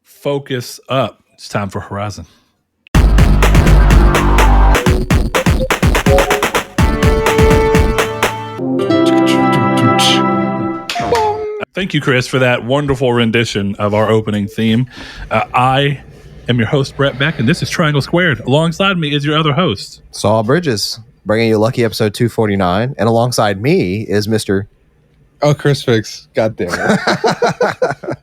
focus up. It's time for Horizon. Thank you, Chris, for that wonderful rendition of our opening theme. I am your host, Brett Beck, and this is Triangle Squared. Alongside me is your other host, Saul Bridges, bringing you lucky episode 249. And alongside me is Mr. Chris Fix. God damn it.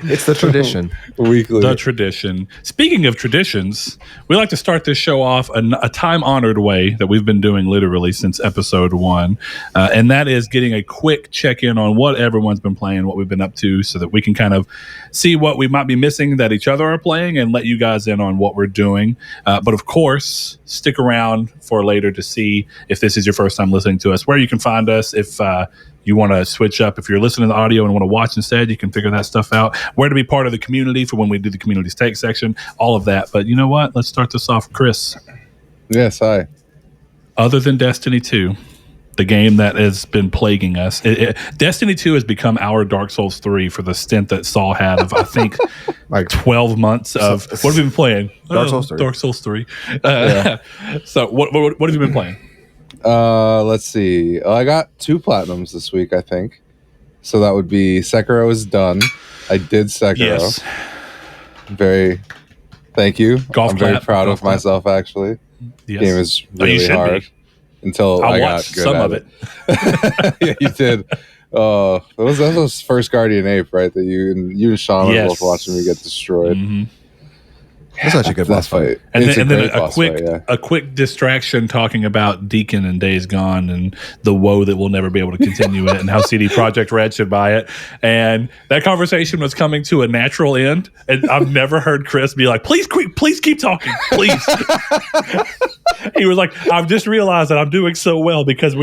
It's the tradition. Weekly. The tradition. Speaking of traditions, we like to start this show off a time-honored way that we've been doing literally since episode 1. And that is getting a quick check-in on what everyone's been playing, what we've been up to, so that we can kind of see what we might be missing that each other are playing and let you guys in on what we're doing. But of course, stick around for later to see if this is your first time listening to us, where you can find us. If you want to switch up, if you're listening to the audio and want to watch instead, you can figure that stuff out. Where to be part of the community for when we do the community take section, all of that. But you know what? Let's start this off, Chris. Yes, hi. Other than Destiny 2, the game that has been plaguing us, Destiny 2 has become our Dark Souls 3 for the stint that Saul had of, I think, like 12 months of, what have you been playing? Dark Souls 3. Dark Souls 3. So what have you been playing? Let's see. I got 2 platinums this week, I think. So that would be Sekiro is done. I did Sekiro. Yes. Thank you. I'm very proud of clap. myself, actually. Yes. Game is really hard. Until I got good some at of it. Yeah, you did. That was first Guardian Ape, right? That you and Sean were both watching me get destroyed. Mm-hmm. That's such a good boss fight. And then a quick distraction talking about Deacon and Days Gone and the woe that we'll never be able to continue it and how CD Projekt Red should buy it. And that conversation was coming to a natural end. And I've never heard Chris be like, please keep talking, please. He was like, I've just realized that I'm doing so well because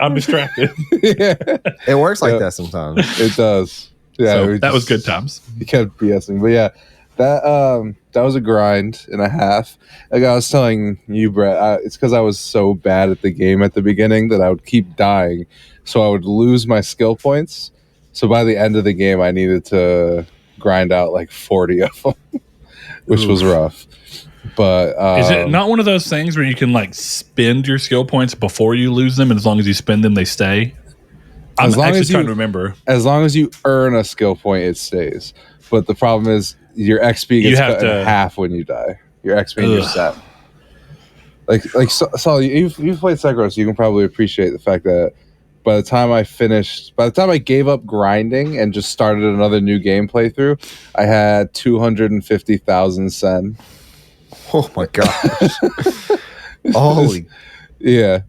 I'm distracted. Yeah. It works like that sometimes. It does. Yeah, so that was good times. He kept BSing. But yeah, that was a grind and a half. Like I was telling you, Brett, it's because I was so bad at the game at the beginning that I would keep dying. So I would lose my skill points. So by the end of the game, I needed to grind out like 40 of them, which was rough. But is it not one of those things where you can like spend your skill points before you lose them, and as long as you spend them, they stay? I'm actually trying to remember. As long as you earn a skill point, it stays. But the problem is your XP gets cut in half when you die. Your XP and your set. Like Saul, you've played Sekiro, so you can probably appreciate the fact that by the time I gave up grinding and just started another new game playthrough, I had 250,000 sen. Oh my gosh. Holy. Yeah.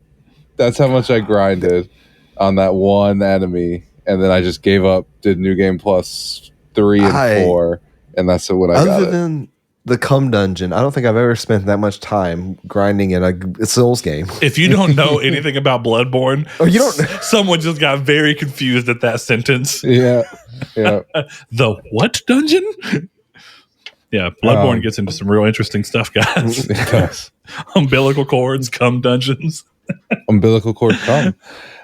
That's how much I grinded on that one enemy. And then I just gave up, did New Game Plus 3 and 4. And that's what I got. Other than the cum dungeon, I don't think I've ever spent that much time grinding in a Souls game. If you don't know anything about Bloodborne, you don't. Someone just got very confused at that sentence. Yeah. The what dungeon? Yeah, Bloodborne gets into some real interesting stuff, guys. It does. Umbilical cords, cum dungeons. Umbilical cord cum.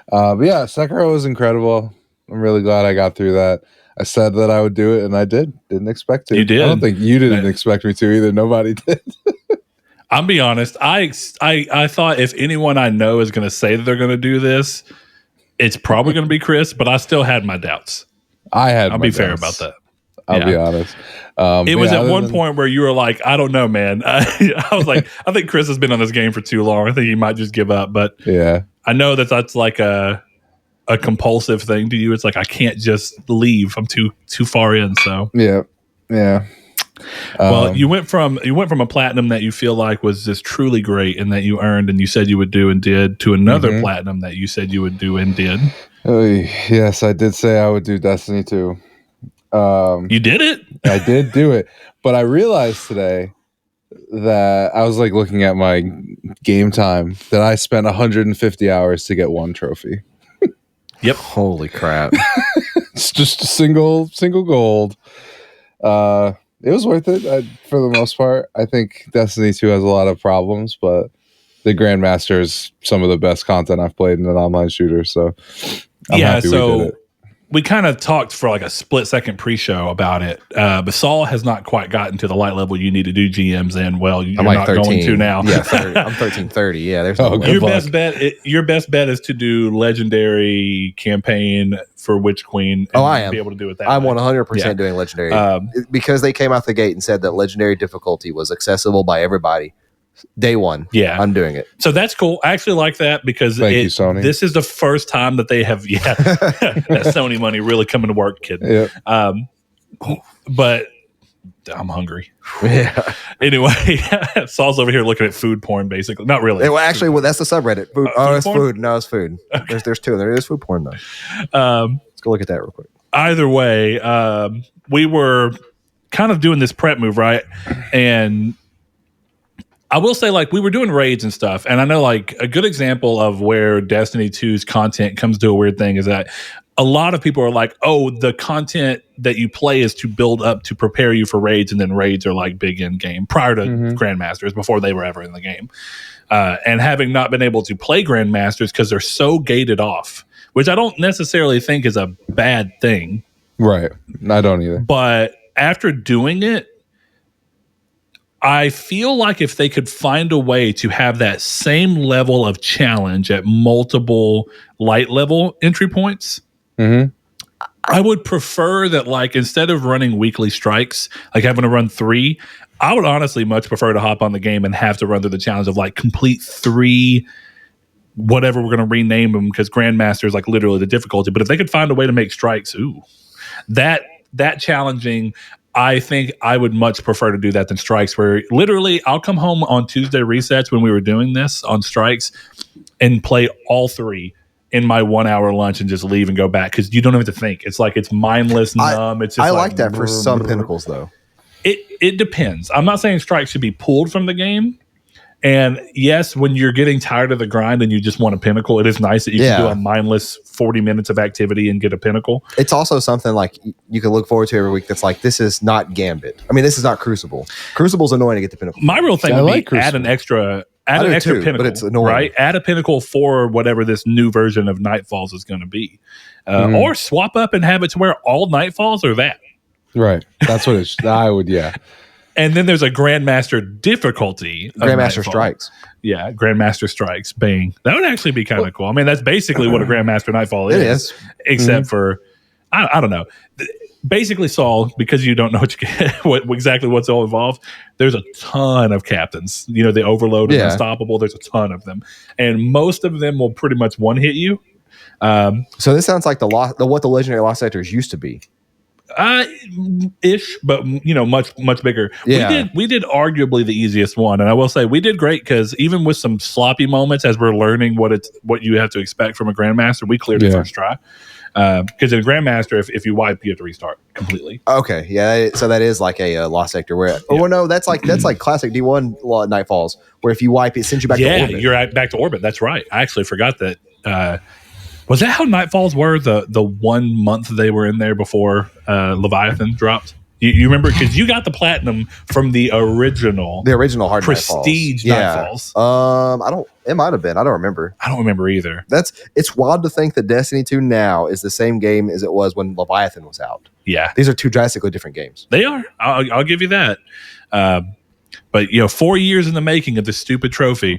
But yeah, Sekiro was incredible. I'm really glad I got through that. I said that I would do it, and I did. Didn't expect to. You did. I don't think you didn't expect me to either. Nobody did. I'll be honest. I thought if anyone I know is going to say that they're going to do this, it's probably going to be Chris, but I still had my doubts. I'll be fair about that. I'll be honest. It was at one point where you were like, I don't know, man. I was like, I think Chris has been on this game for too long. I think he might just give up. But yeah, I know that's like a compulsive thing to you. It's like I can't just leave. I'm too far in. So yeah. Well, you went from a platinum that you feel like was just truly great and that you earned and you said you would do and did to another platinum that you said you would do and did. Yes, I did say I would do Destiny 2. You did it? I did do it, but I realized today that I was like looking at my game time that I spent 150 hours to get one trophy. Yep. Holy crap. It's just a single gold. It was worth it for the most part. I think Destiny 2 has a lot of problems, but the Grandmaster is some of the best content I've played in an online shooter. So I'm happy we did it. we kind of talked for like a split second pre-show about it, but Saul has not quite gotten to the light level you need to do GMs in. Well, you're like not 13. going to now. Yeah, 30. I'm 1330. Yeah, there's your best bet is to do legendary campaign for Witch Queen. And I am be able to do it that. I'm way. 100% doing legendary because they came out the gate and said that legendary difficulty was accessible by everybody. Day one. Yeah. I'm doing it. So that's cool. I actually like that because Thank you, Sony. This is the first time that they have, that Sony money really coming to work, kid. Yeah. But I'm hungry. Yeah. Anyway, Saul's over here looking at food porn, basically. Not really. Well, actually, that's the subreddit. Food. It's porn? food. No, it's food. Okay. There's two. There is food porn, though. Let's go look at that real quick. Either way, we were kind of doing this prep move, right? And I will say, like, we were doing raids and stuff, and I know, like, a good example of where Destiny 2's content comes to a weird thing is that a lot of people are like, oh, the content that you play is to build up to prepare you for raids, and then raids are, like, big in-game prior to Grandmasters, before they were ever in the game. And having not been able to play Grandmasters because they're so gated off, which I don't necessarily think is a bad thing. Right. I don't either. But after doing it, I feel like if they could find a way to have that same level of challenge at multiple light level entry points, I would prefer that, like, instead of running weekly strikes, like having to run 3, I would honestly much prefer to hop on the game and have to run through the challenge of, like, complete 3, whatever we're going to rename them, because Grandmaster is, like, literally the difficulty. But if they could find a way to make strikes, that challenging, I think I would much prefer to do that than strikes, where literally I'll come home on Tuesday resets when we were doing this on strikes and play all 3 in my 1 hour lunch and just leave and go back, because you don't have to think. It's like it's mindless, numb. It's just I like that for some pinnacles, though. It depends. I'm not saying strikes should be pulled from the game. And yes, when you're getting tired of the grind and you just want a pinnacle, it is nice that you can do a mindless 40 minutes of activity and get a pinnacle. It's also something like you can look forward to every week. That's like, this is not Gambit. I mean, this is not Crucible. Crucible's annoying to get the pinnacle. My real thing would be add an extra pinnacle, but it's annoying. Right? Add a pinnacle for whatever this new version of Nightfalls is going to be. Or swap up and have it to where all Nightfalls are that. Right. That's what it's, I would, yeah. And then there's a Grandmaster difficulty. Grandmaster Strikes. Yeah, Grandmaster Strikes. Bang. That would actually be kind of cool. I mean, that's basically what a Grandmaster Nightfall is. It is. Except for, I don't know. Basically, Saul, because you don't know what you get, exactly what's all involved, there's a ton of captains. You know, the Overload and Unstoppable, there's a ton of them. And most of them will pretty much one-hit you. So this sounds like what the Legendary Lost Sectors used to be. Ish, but much bigger. Yeah. We did arguably the easiest one, and I will say we did great, because even with some sloppy moments as we're learning what you have to expect from a Grandmaster, we cleared it first try. Because in Grandmaster, if you wipe, you have to restart completely. Okay, yeah. So that is like a Lost Sector where. Oh no, that's like classic D1 Nightfalls, where if you wipe, it sends you back to orbit. Yeah, you're back to orbit. That's right. I actually forgot that. Was that how Nightfalls were the 1 month they were in there before Leviathan dropped? You remember, because you got the platinum from the original hard prestige Nightfalls. It might have been. I don't remember. I don't remember either. It's wild to think that Destiny 2 now is the same game as it was when Leviathan was out. Yeah, these are two drastically different games. They are. I'll give you that. But 4 years in the making of this stupid trophy,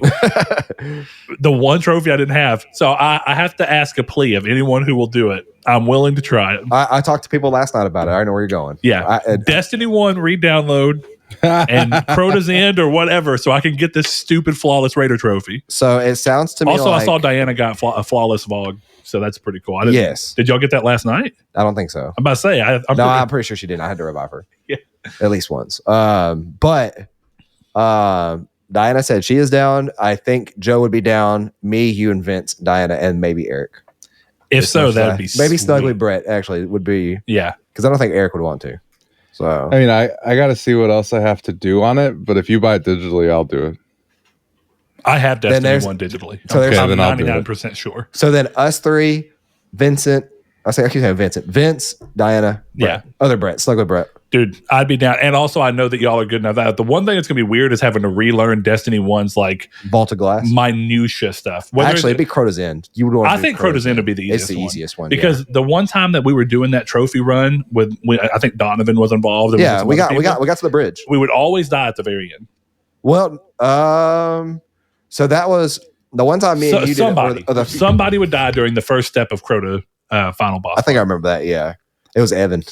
the one trophy I didn't have. So I have to ask a plea of anyone who will do it. I'm willing to try it. I talked to people last night about it. I know where you're going. Yeah, Destiny 1 re-download and Proto's End or whatever, so I can get this stupid flawless Raider trophy. So it sounds to me also, like... I saw Diana got a flawless Vogue, so that's pretty cool. Yes. Did y'all get that last night? I don't think so. I'm about to say. I'm pretty sure she didn't. I had to revive her. Yeah. At least once. But Diana said she is down. I think Joe would be down. Me, you, and Vince, Diana, and maybe Eric. If so, that would be maybe sweet. Snuggly Brett actually would be. Yeah, because I don't think Eric would want to. So I mean, I got to see what else I have to do on it. But if you buy it digitally, I'll do it. I have Destiny 1 digitally. So I'm 99% sure. So then us three, Vincent. I keep saying Vincent. Vince, Diana, Brett. Yeah. Other Brett, Snuggly Brett. Dude, I'd be down. And also, I know that y'all are good enough. The one thing that's going to be weird is having to relearn Destiny 1's like Vault of Glass, minutia stuff. Actually, it'd be Crota's End. You would want. I think Crota's End would be the easiest. It's the easiest one because the one time that we were doing that trophy run with I think Donovan was involved. Yeah, we got to the bridge. We would always die at the very end. Well, so that was the one time me and you did. Somebody would die during the first step of Crota final boss. I think I remember that. Yeah, it was Evan.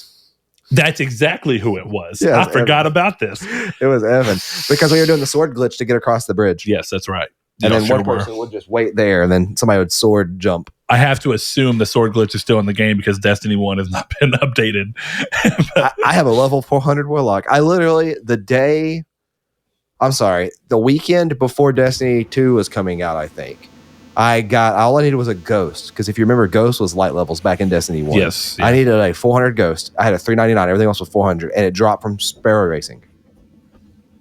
That's exactly who it was. Yeah, I forgot about this. It was Evan because we were doing the sword glitch to get across the bridge. Yes, that's right. And then one person would just wait there, and then somebody would sword jump. I have to assume the sword glitch is still in the game because Destiny 1 has not been updated. I have a level 400 warlock. I literally, the weekend before Destiny 2 was coming out, I think, all I needed was a ghost. Because if you remember, ghost was light levels back in Destiny 1. Yes. Yeah. I needed a 400 ghost. I had a 399. Everything else was 400. And it dropped from Sparrow Racing.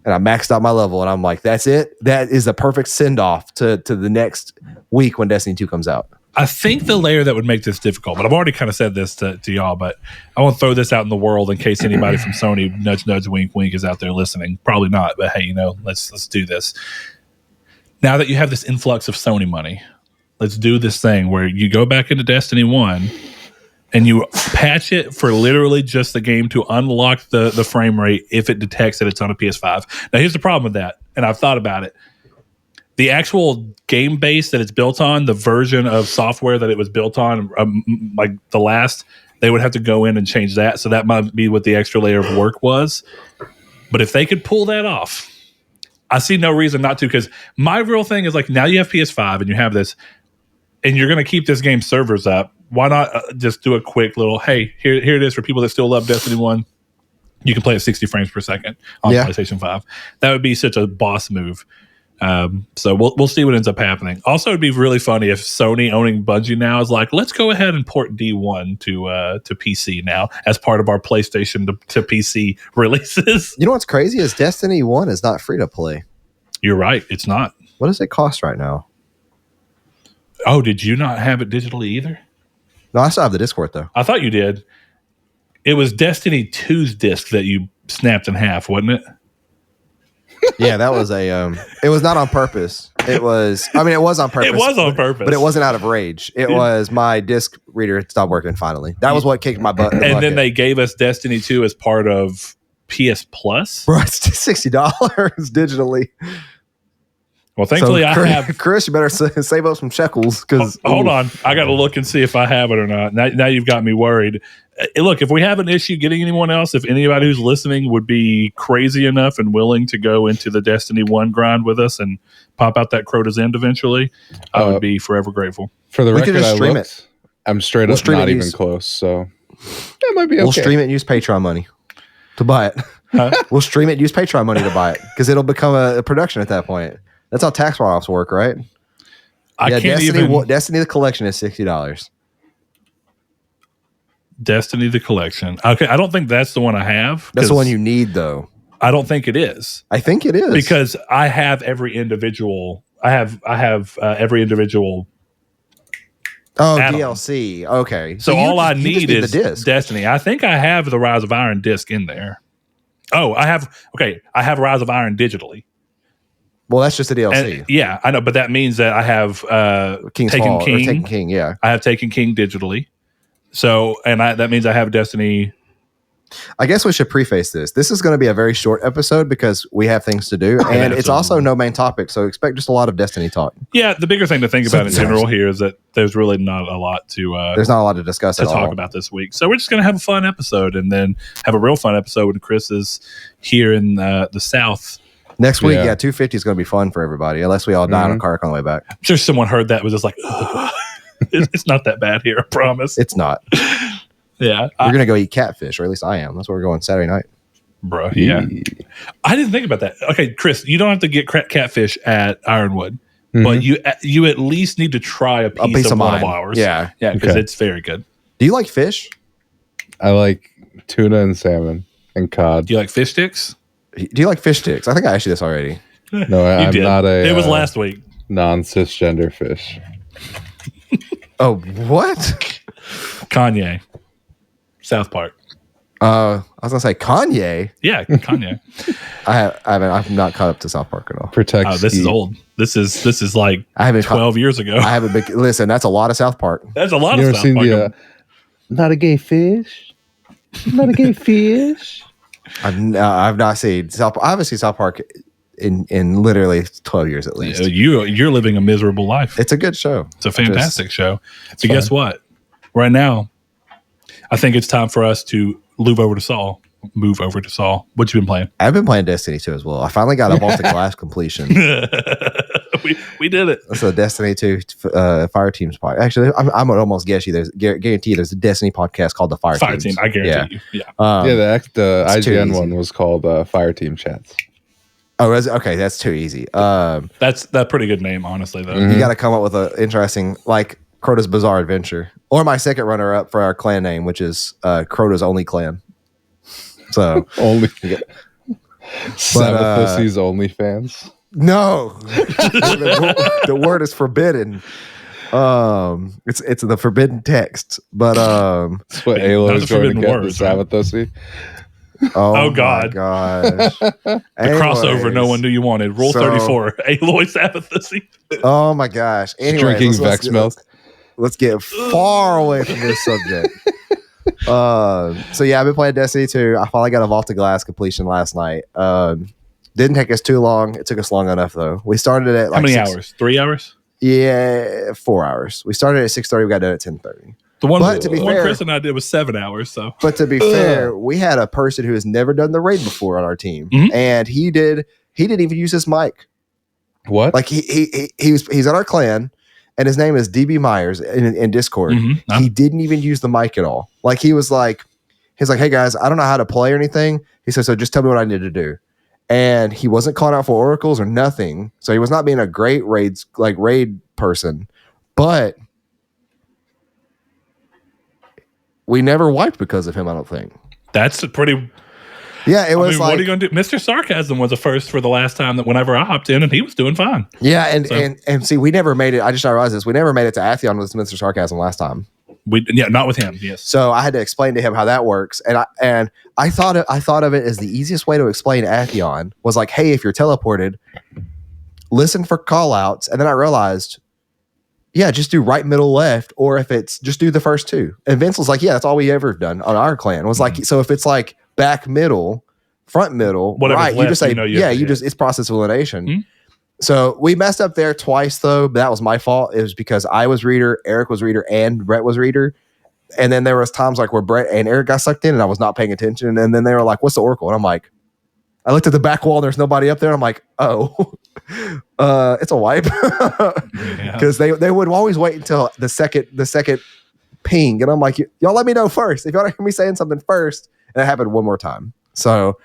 And I maxed out my level. And I'm like, that's it. That is the perfect send-off to the next week when Destiny 2 comes out. I think the layer that would make this difficult, but I've already kind of said this to y'all, but I want to throw this out in the world in case anybody from Sony, nudge, nudge, wink, wink, is out there listening. Probably not, but hey, let's do this. Now that you have this influx of Sony money, let's do this thing where you go back into Destiny 1 and you patch it for literally just the game to unlock the frame rate if it detects that it's on a PS5. Now, here's the problem with that, and I've thought about it. The actual game base that it's built on, the version of software that it was built on, like the last, they would have to go in and change that. So that might be what the extra layer of work was. But if they could pull that off, I see no reason not to, because my real thing is like, now you have PS5 and you have this, and you're going to keep this game servers up. Why not just do a quick little, hey, here it is for people that still love Destiny 1. You can play at 60 frames per second on PlayStation 5. That would be such a boss move. So we'll see what ends up happening. Also, it'd be really funny if Sony owning Bungie now is like, let's go ahead and port D1 to PC now as part of our PlayStation to PC releases. You know what's crazy is Destiny 1 is not free to play. You're right. It's not. What does it cost right now? Oh, did you not have it digitally either? No, I still have the Discord though. I thought you did. It was Destiny 2's disc that you snapped in half, wasn't it? Yeah, that was it was not on purpose. It was on purpose. It was on purpose. But it wasn't out of rage. It was my disc reader stopped working finally. That was what kicked my butt. And then they gave us Destiny 2 as part of PS Plus. Bro, it's $60 digitally. Well, thankfully I have. Chris, you better save up some shekels. Hold on. I got to look and see if I have it or not. Now you've got me worried. Look, if we have an issue getting anyone else, if anybody who's listening would be crazy enough and willing to go into the Destiny 1 grind with us and pop out that Crota's End eventually, I would be forever grateful. For the record, I'm straight up not even close, so that might be okay. We'll stream it and use Patreon money to buy it. Huh? We'll stream it and use Patreon money to buy it because it'll become a production at that point. That's how tax write-offs work, right? Destiny the collection is $60. Destiny the collection. Okay, I don't think that's the one I have. That's the one you need, though. I don't think it is. I think it is because I have every individual. I have every individual. DLC. Okay, so all I need is Destiny. I think I have the Rise of Iron disc in there. Oh, I have. Okay, I have Rise of Iron digitally. Well, that's just a DLC. Yeah, I know, but that means that I have Taken King. Yeah, I have Taken King digitally. So, and that means I have Destiny. I guess we should preface this. This is going to be a very short episode because we have things to do, and it's also no main topic. So expect just a lot of Destiny talk. Yeah, the bigger thing to think about in general here is that there's really not a lot to. There's not a lot to discuss to talk about this week. So we're just going to have a fun episode, and then have a real fun episode when Chris is here in the South. Next week, 250 is going to be fun for everybody, unless we all die in a car on the way back. I'm sure someone heard that was just like, it's not that bad here, I promise. It's not. Yeah. We're going to go eat catfish, or at least I am. That's where we're going Saturday night. Bro, yeah. I didn't think about that. Okay, Chris, you don't have to get catfish at Ironwood, but you at least need to try a piece of one of ours. Yeah. Yeah, because it's very good. Do you like fish? I like tuna and salmon and cod. Do you like fish sticks? Do you like fish sticks? I think I asked you this already. No, I'm not a. It was last week. Non-cisgender fish. Oh, what? Kanye. South Park. I was gonna say Kanye. Yeah, Kanye. I've not caught up to South Park at all. Protect. This is old. This is like I haven't 12 years ago. I haven't been. Listen, that's a lot of South Park. That's a lot You of ever South seen Park. not a gay fish? Not a gay fish. I've not seen South. I haven't seen South Park in literally 12 years at least. You're living a miserable life. It's a good show. It's a fantastic show. So guess what? Right now, I think it's time for us to move over to Saul. What you been playing? I've been playing Destiny 2 as well. I finally got up off the glass completion. we did it. That's a Destiny 2 Fire Teams podcast. Actually, I would almost guarantee there's a Destiny podcast called the Fire Teams. Team. I guarantee you. Yeah. The IGN one was called Fire Team Chats. Oh, okay. That's too easy. That's a pretty good name, honestly, though. You got to come up with an interesting, like Crota's Bizarre Adventure, or my second runner-up for our clan name, which is Crota's Only Clan. So only Sabathussi's only fans. No, the word is forbidden. It's the forbidden text, but that's what Alo is going to get. The Sabathussi. Oh God! Gosh. The crossover no one knew you wanted. Rule 34. Aloy Sabathussi. Oh my gosh! Anyway, drinking Vex milk. Let's get far away from this subject. So yeah, I've been playing Destiny 2. I finally got a Vault of Glass completion last night. Didn't take us too long. It took us long enough though. We started at how many hours? 3 hours? Yeah, 4 hours. We started at 6:30. We got done at 10:30. The one Chris and I did was 7 hours. So, but to be fair, we had a person who has never done the raid before on our team, and he didn't even use his mic. What? Like he's on our clan. And his name is DB Myers in Discord. He didn't even use the mic at all. Like he's like, hey guys, I don't know how to play or anything. He said, so just tell me what I need to do. And he wasn't calling out for oracles or nothing. So he was not being a great raid person. But we never wiped because of him, I don't think. That's a pretty... Yeah, it was like... what are you going to do? Mr. Sarcasm was the first for the last time that whenever I hopped in and he was doing fine. Yeah, and see, we never made it. I just realized this. We never made it to Atheon with Mr. Sarcasm last time. Not with him, yes. So I had to explain to him how that works. And I thought of it as the easiest way to explain Atheon was like, hey, if you're teleported, listen for call outs. And then I realized, yeah, just do right, middle, left, or if it's just do the first two. And Vince was like, yeah, that's all we ever done on our clan. Was like, so if it's like back middle, front middle, whatever, right, left, you just say, it's process of elimination. So we messed up there twice though, but that was my fault. It was because I was reader, Eric was reader, and Brett was reader. And then there was times like where Brett and Eric got sucked in and I was not paying attention. And then they were like, what's the oracle? And I'm like, I looked at the back wall and there's nobody up there. And I'm like, oh, it's a wipe. Because they would always wait until the second ping. And I'm like, y'all let me know first. If y'all don't hear me saying something first. And it happened one more time. So,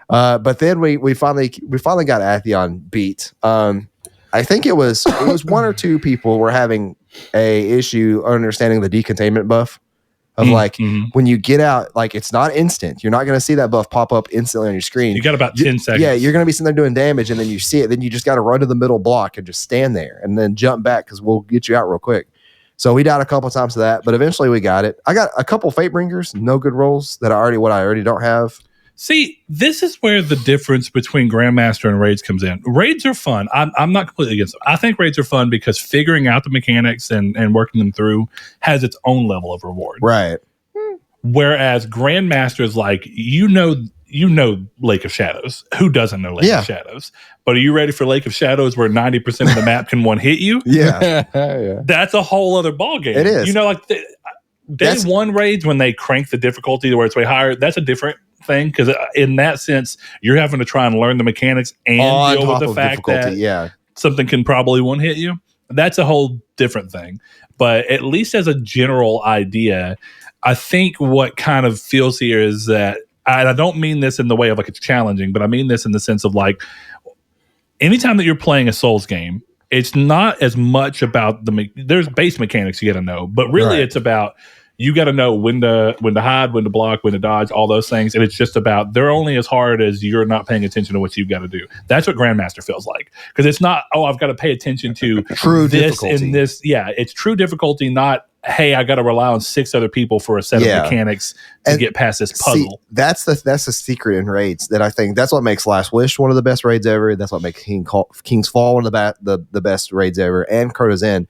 but then we finally got Atheon beat. I think it was one or two people were having a issue understanding the decontainment buff of when you get out, like it's not instant. You're not going to see that buff pop up instantly on your screen. You got about 10 seconds. Yeah, you're going to be sitting there doing damage, and then you see it. Then you just got to run to the middle block and just stand there, and then jump back because we'll get you out real quick. So we died a couple of times to that, but eventually we got it. I got a couple Fatebringers, no good rolls that I already don't have. See, this is where the difference between Grandmaster and raids comes in. Raids are fun. I'm not completely against them. I think raids are fun because figuring out the mechanics and working them through has its own level of reward. Right. Whereas Grandmaster is like, you know Lake of Shadows. Who doesn't know Lake of Shadows? But are you ready for Lake of Shadows where 90% of the map can one hit you? Yeah. That's a whole other ballgame. It is. You know, like day one raids when they crank the difficulty to where it's way higher, that's a different thing because in that sense, you're having to try and learn the mechanics and deal with the fact that something can probably one hit you. That's a whole different thing. But at least as a general idea, I think what kind of feels here is that, and I don't mean this in the way of like it's challenging, but I mean this in the sense of like anytime that you're playing a Souls game, it's not as much about there's base mechanics you got to know, but really it's about you got to know when to hide, when to block, when to dodge, all those things. And it's just about they're only as hard as you're not paying attention to what you've got to do. That's what Grandmaster feels like. Because it's not, I've got to pay attention to true this difficulty. and this. Yeah, it's true difficulty, not hey, I got to rely on 6 other people for a set of mechanics to get past this puzzle. See, that's the secret in raids that I think that's what makes Last Wish one of the best raids ever. That's what makes King's Fall one of the best raids ever, and Crota's End.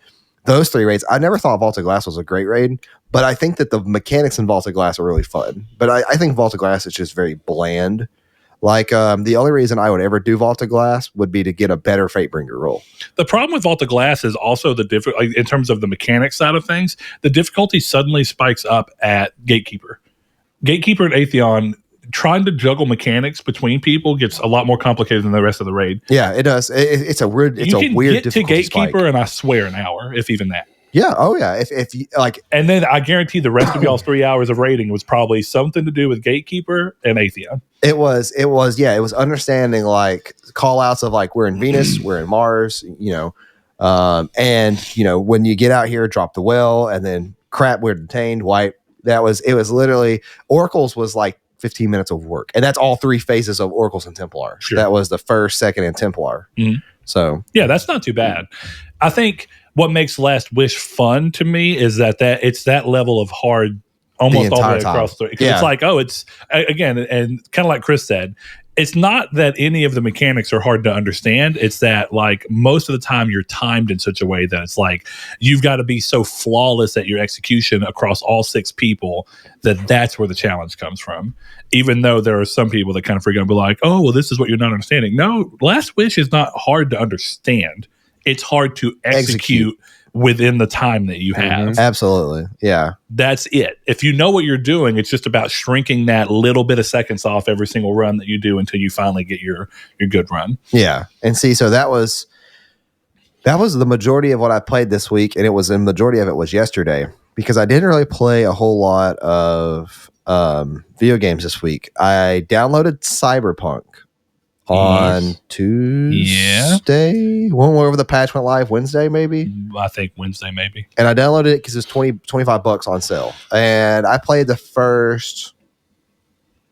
Those 3 raids, I never thought Vaulted Glass was a great raid, but I think that the mechanics in Vaulted Glass are really fun. But I think Vaulted Glass is just very bland. Like, the only reason I would ever do Vaulted Glass would be to get a better Fatebringer roll. The problem with Vaulted Glass is also in terms of the mechanics side of things, the difficulty suddenly spikes up at Gatekeeper. Gatekeeper and Atheon, trying to juggle mechanics between people gets a lot more complicated than the rest of the raid. Yeah, it does. It's a weird get to Gatekeeper spike. and I swear an hour, if even that. Yeah. Oh, yeah. If you like, and then I guarantee the rest of y'all's 3 hours of raiding was probably something to do with Gatekeeper and Atheon. It was. Yeah, it was understanding like call outs of like we're in Venus, we're in Mars, and when you get out here, drop the well, and then crap, we're detained, wipe. It was literally Oracles was like 15 minutes of work, and that's all 3 phases of Oracles and Templar. Sure. That was the first, second, and Templar. Mm-hmm. So yeah, that's not too bad. I think what makes Last Wish fun to me is that it's that level of hard almost all the way across the it's like, it's again, and kind of like Chris said, it's not that any of the mechanics are hard to understand. It's that like most of the time you're timed in such a way that it's like you've got to be so flawless at your execution across all 6 people that's where the challenge comes from. Even though there are some people that kind of freak out and be like, oh, well, this is what you're not understanding. No, Last Wish is not hard to understand. It's hard to execute within the time that you have. Absolutely. Yeah. That's it. If you know what you're doing, it's just about shrinking that little bit of seconds off every single run that you do until you finally get your good run. Yeah. And see, so that was the majority of what I played this week, and the majority of it was yesterday because I didn't really play a whole lot of video games this week. I downloaded Cyberpunk on Tuesday, whenever the patch went live, Wednesday maybe. I think Wednesday maybe. And I downloaded it because it's $25 on sale. And I played the first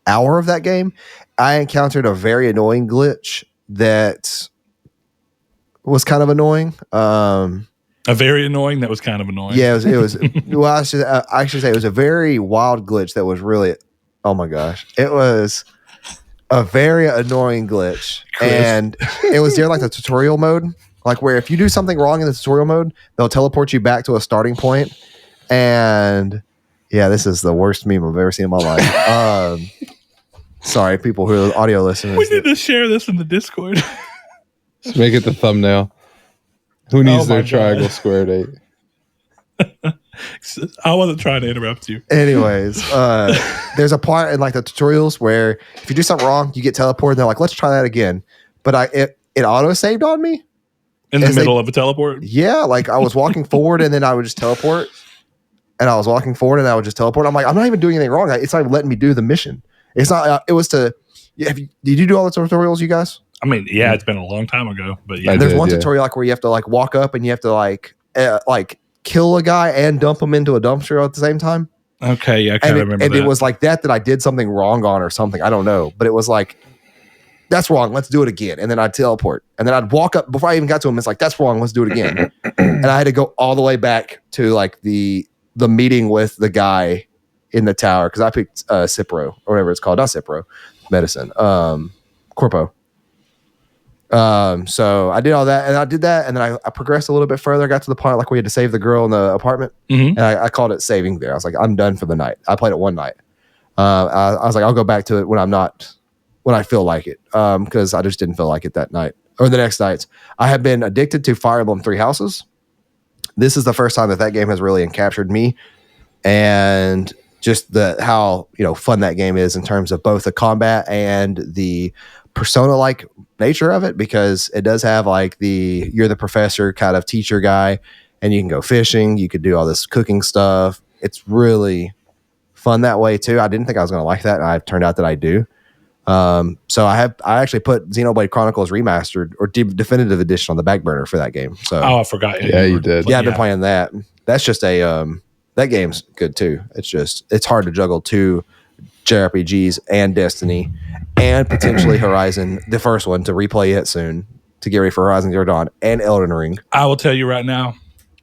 hour of that game. I encountered a very annoying glitch that was kind of annoying. A very annoying that was kind of annoying. Yeah, it was. Well, I should say it was a very wild glitch that was really. Oh my gosh, it was a very annoying glitch, Chris. And it was during like the tutorial mode, like where if you do something wrong in the tutorial mode, they'll teleport you back to a starting point. And yeah, this is the worst meme I've ever seen in my life. Sorry, people who are audio listeners. We need to share this in the Discord. Let's make it the thumbnail. Who needs their triangle squared 8? I wasn't trying to interrupt you. Anyways, there's a part in like the tutorials where if you do something wrong, you get teleported. And they're like, let's try that again. But it auto saved on me in the middle of a teleport. Yeah, like I was walking forward and then I would just teleport, and I was walking forward and I would just teleport. I'm like, I'm not even doing anything wrong. It's not even letting me do the mission. It's not. It was to. Yeah, did you do all the tutorials, you guys? I mean, yeah, it's been a long time ago, but yeah. There's one tutorial like where you have to like walk up and you have to like kill a guy and dump him into a dumpster at the same time. Okay, yeah, I kind of remember and that. It was like that I did something wrong on or something. I don't know, but it was like, that's wrong. Let's do it again. And then I'd teleport, and then I'd walk up before I even got to him. It's like, that's wrong. Let's do it again. And I had to go all the way back to like the meeting with the guy in the tower because I picked Cipro or whatever it's called, not Cipro, medicine, Corpo. So I did all that, and I did that, and then I progressed a little bit further. I got to the point like we had to save the girl in the apartment, and I called it saving there. I was like, I'm done for the night. I played it one night. I was like, I'll go back to it when I feel like it, because I just didn't feel like it that night or the next nights. I have been addicted to Fire Emblem Three Houses. This is the first time that game has really captured me, and just how fun that game is in terms of both the combat and the persona-like nature of it, because it does have like you're the professor kind of teacher guy, and you can go fishing, you could do all this cooking stuff. It's really fun that way too. I didn't think I was going to like that, and it turned out that I do. So I actually put Xenoblade Chronicles Remastered or Definitive Edition on the back burner for that game. So I forgot. Yeah, you did. Yeah, I've been playing that. That's just that game's good too. It's hard to juggle two JRPGs and Destiny and potentially Horizon, the first one, to replay it soon to get ready for Horizon Zero Dawn and Elden Ring. I will tell you right now,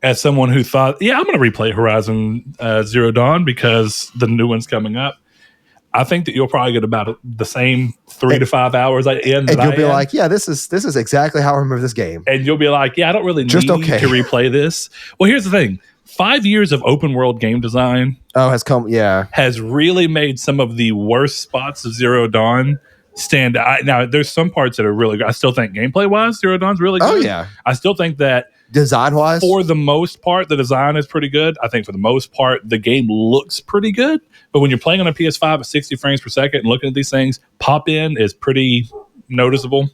as someone who thought, I'm going to replay Horizon Zero Dawn because the new one's coming up, I think that you'll probably get about the same 3 to 5 hours in. And you'll be like, this is exactly how I remember this game. And you'll be like, I don't really need to replay this. Well, here's the thing. 5 years of open world game design has really made some of the worst spots of Zero Dawn stand out. Now, there's some parts that are really good. I still think gameplay-wise, Zero Dawn's really good. Oh, yeah. I still think that design-wise, for the most part, the design is pretty good. I think for the most part, the game looks pretty good. But when you're playing on a PS5 at 60 frames per second and looking at these things, pop-in is pretty noticeable.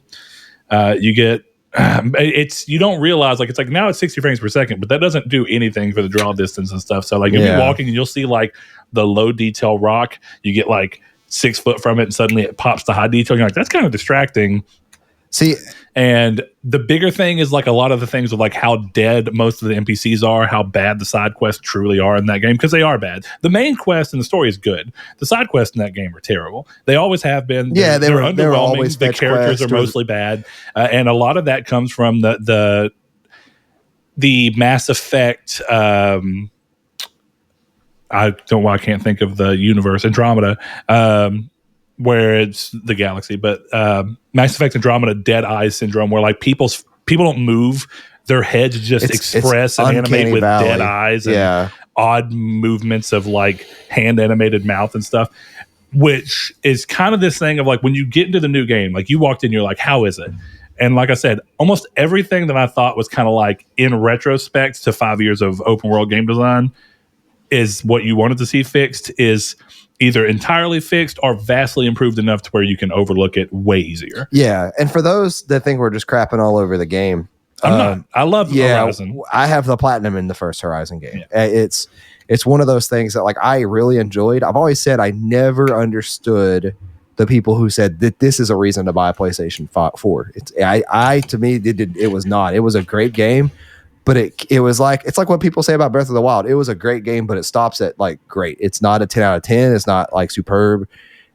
You get you don't realize it's like now it's 60 frames per second, but that doesn't do anything for the draw distance and stuff. So like you'll be walking and you'll see like the low detail rock. You get like 6 foot from it and suddenly it pops to high detail. You're like, that's kind of distracting. See, and the bigger thing is like a lot of the things of like how dead most of the NPCs are, how bad the side quests truly are in that game, because they are bad. The main quest and the story is good. The side quests in that game are terrible. They always have been. They're underwhelming. They were always the characters are mostly bad, and a lot of that comes from the Mass Effect. I can't think of the universe, Andromeda. Where it's the galaxy, but Mass Effect Andromeda dead eye syndrome, where like people don't move, their heads just express and animate with dead eyes and odd movements of like hand animated mouth and stuff, which is kind of this thing of like when you get into the new game, like you walked in, you're like, how is it? And like I said, almost everything that I thought was kind of like in retrospect to 5 years of open world game design is what you wanted to see fixed is either entirely fixed or vastly improved enough to where you can overlook it way easier. Yeah, and for those that think we're just crapping all over the game, I'm not. I love Horizon. I have the platinum in the first Horizon game. Yeah. It's one of those things that like I really enjoyed. I've always said I never understood the people who said that this is a reason to buy a PlayStation 4. To me, it was not. It was a great game. But it was like, it's like what people say about Breath of the Wild. It was a great game, but it stops at like great. It's not a 10 out of 10. It's not like superb.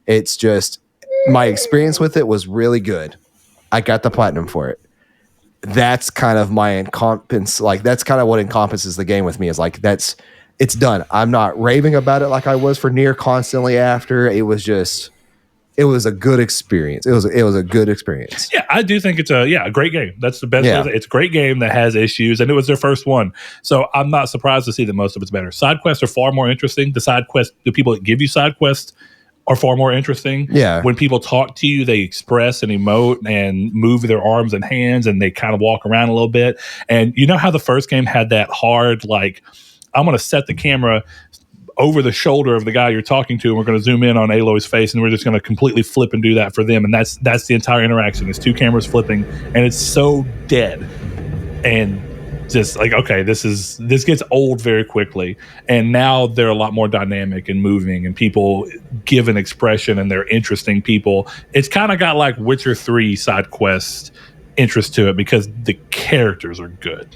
It's just my experience with it was really good. I got the platinum for it. That's kind of my encompass. Like that's kind of what encompasses the game with me is like, it's done. I'm not raving about it like I was for Nier constantly after. It was a good experience. It was a good experience. Yeah, I do think it's a great game. That's the best. Yeah. It's a great game that has issues, and it was their first one. So I'm not surprised to see that most of it's better. Side quests are far more interesting. The people that give you side quests are far more interesting. Yeah. When people talk to you, they express and emote and move their arms and hands, and they kind of walk around a little bit. And you know how the first game had that hard, like, I'm going to set the camera over the shoulder of the guy you're talking to, and we're going to zoom in on Aloy's face, and we're just going to completely flip and do that for them. And that's the entire interaction. It's 2 cameras flipping, and it's so dead. And just like, okay, this gets old very quickly. And now they're a lot more dynamic and moving, and people give an expression, and they're interesting people. It's kind of got like Witcher 3 side quest interest to it because the characters are good.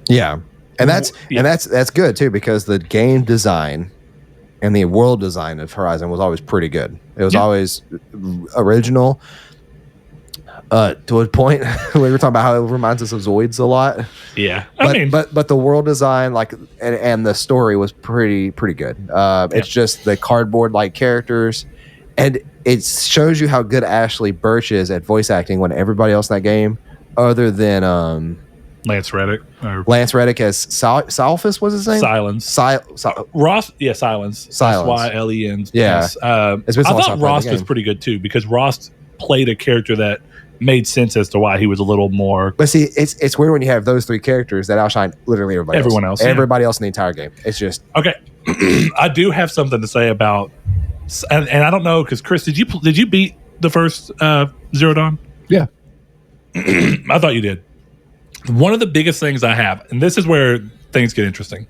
Yeah. And that's good too, because the game design and the world design of Horizon was always pretty good. It was always original. To a point, we were talking about how it reminds us of Zoids a lot. Yeah, but the world design, like, and the story was pretty good. It's just the cardboard like characters, and it shows you how good Ashley Birch is at voice acting when everybody else in that game, other than Lance Reddick as Salphus was his name? Silence. Ross, Silence. Sylens. Yeah. I thought Ross was pretty good too, because Ross played a character that made sense as to why he was a little more. But see, it's weird when you have those 3 characters that outshine literally everyone else. Everybody else in the entire game. It's just okay. I do have something to say about, and I don't know, because Chris, did you beat the first Zero Dawn? Yeah, I thought you did. One of the biggest things I have, and this is where things get interesting,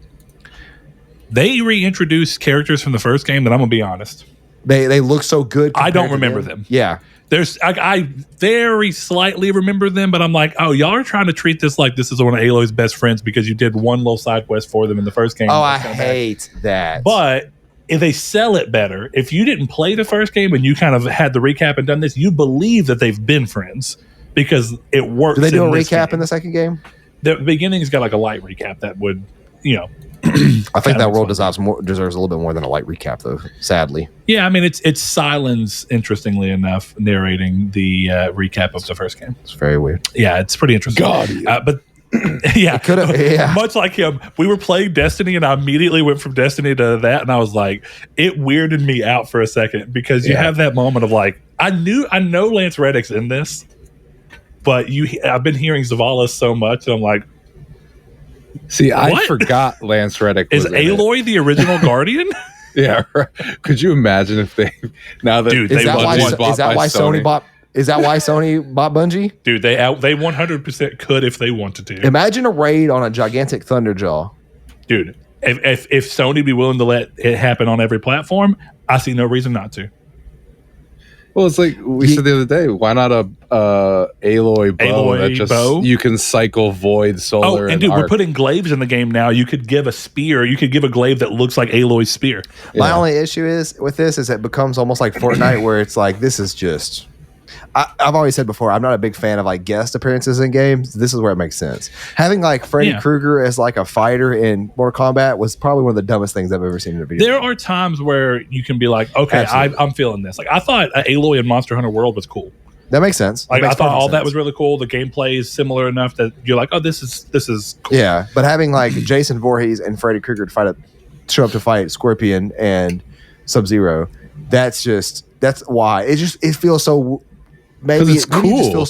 they reintroduced characters from the first game that I'm going to be honest. They look so good. I don't remember them. Yeah. I very slightly remember them, but I'm like, oh, y'all are trying to treat this like this is one of Aloy's best friends because you did one little side quest for them in the first game. Oh, I hate that. But if they sell it better, if you didn't play the first game and you kind of had the recap and done this, you believe that they've been friends. Because it works. Do they do a recap in the second game? the beginning's got like a light recap that would, I think that world deserves a little bit more than a light recap, though. Sadly, yeah. I mean, it's Silence, interestingly enough, narrating the recap of the first game. It's very weird. Yeah, it's pretty interesting. But yeah, much like him, we were playing Destiny, and I immediately went from Destiny to that, and I was like, it weirded me out for a second because you have that moment of like, I know Lance Reddick's in this, but I've been hearing Zavala so much, and I'm like, see, I forgot Lance Reddick is Aloy the original Guardian? Yeah, right. Could you imagine if they now that is that why Sony bought Bungie? Dude, they 100% could if they wanted to. Imagine a raid on a gigantic Thunderjaw. Dude, if Sony be willing to let it happen on every platform, I see no reason not to. Well, it's like we said the other day. Why not a Aloy bow that just you can cycle void, solar, and dude, we're putting glaives in the game now. You could give a spear. You could give a glaive that looks like Aloy's spear. My only issue is with this is it becomes almost like Fortnite, where it's like this is just. I've always said before, I'm not a big fan of like guest appearances in games. This is where it makes sense. Having like Freddy Krueger as like a fighter in Mortal Kombat was probably one of the dumbest things I've ever seen in a video. There are times where you can be like, okay, I'm feeling this. Like I thought Aloy in Monster Hunter World was cool. That makes sense. Like I thought all that was really cool. The gameplay is similar enough that you're like, oh, this is cool. Yeah, but having like Jason Voorhees and Freddy Krueger show up to fight Scorpion and Sub-Zero, that's why it feels so. Maybe it's cool.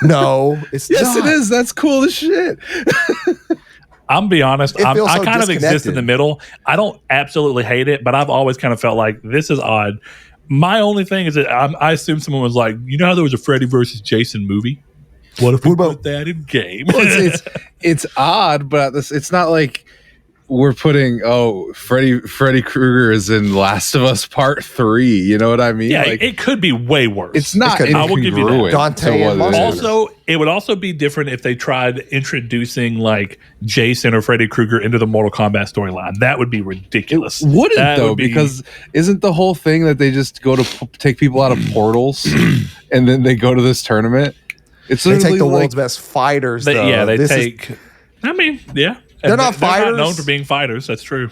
No, it's yes, it is. That's cool as shit. I'm be honest. I kind of exist in the middle. I don't absolutely hate it, but I've always kind of felt like this is odd. My only thing is that I assume someone was like, you know how there was a Freddy versus Jason movie? What if we put that in game? Well, it's odd, but it's not like we're putting Freddy Krueger is in Last of Us Part 3. You know what I mean? Yeah, like, it could be way worse. It's not. I will give you that. Dante it would also be different if they tried introducing like Jason or Freddy Krueger into the Mortal Kombat storyline. That would be ridiculous. It wouldn't though, because isn't the whole thing that they just go to take people out of portals and then they go to this tournament? They take the world's best fighters. They take. I mean, yeah. They're not fighters. They're not known for being fighters. That's true.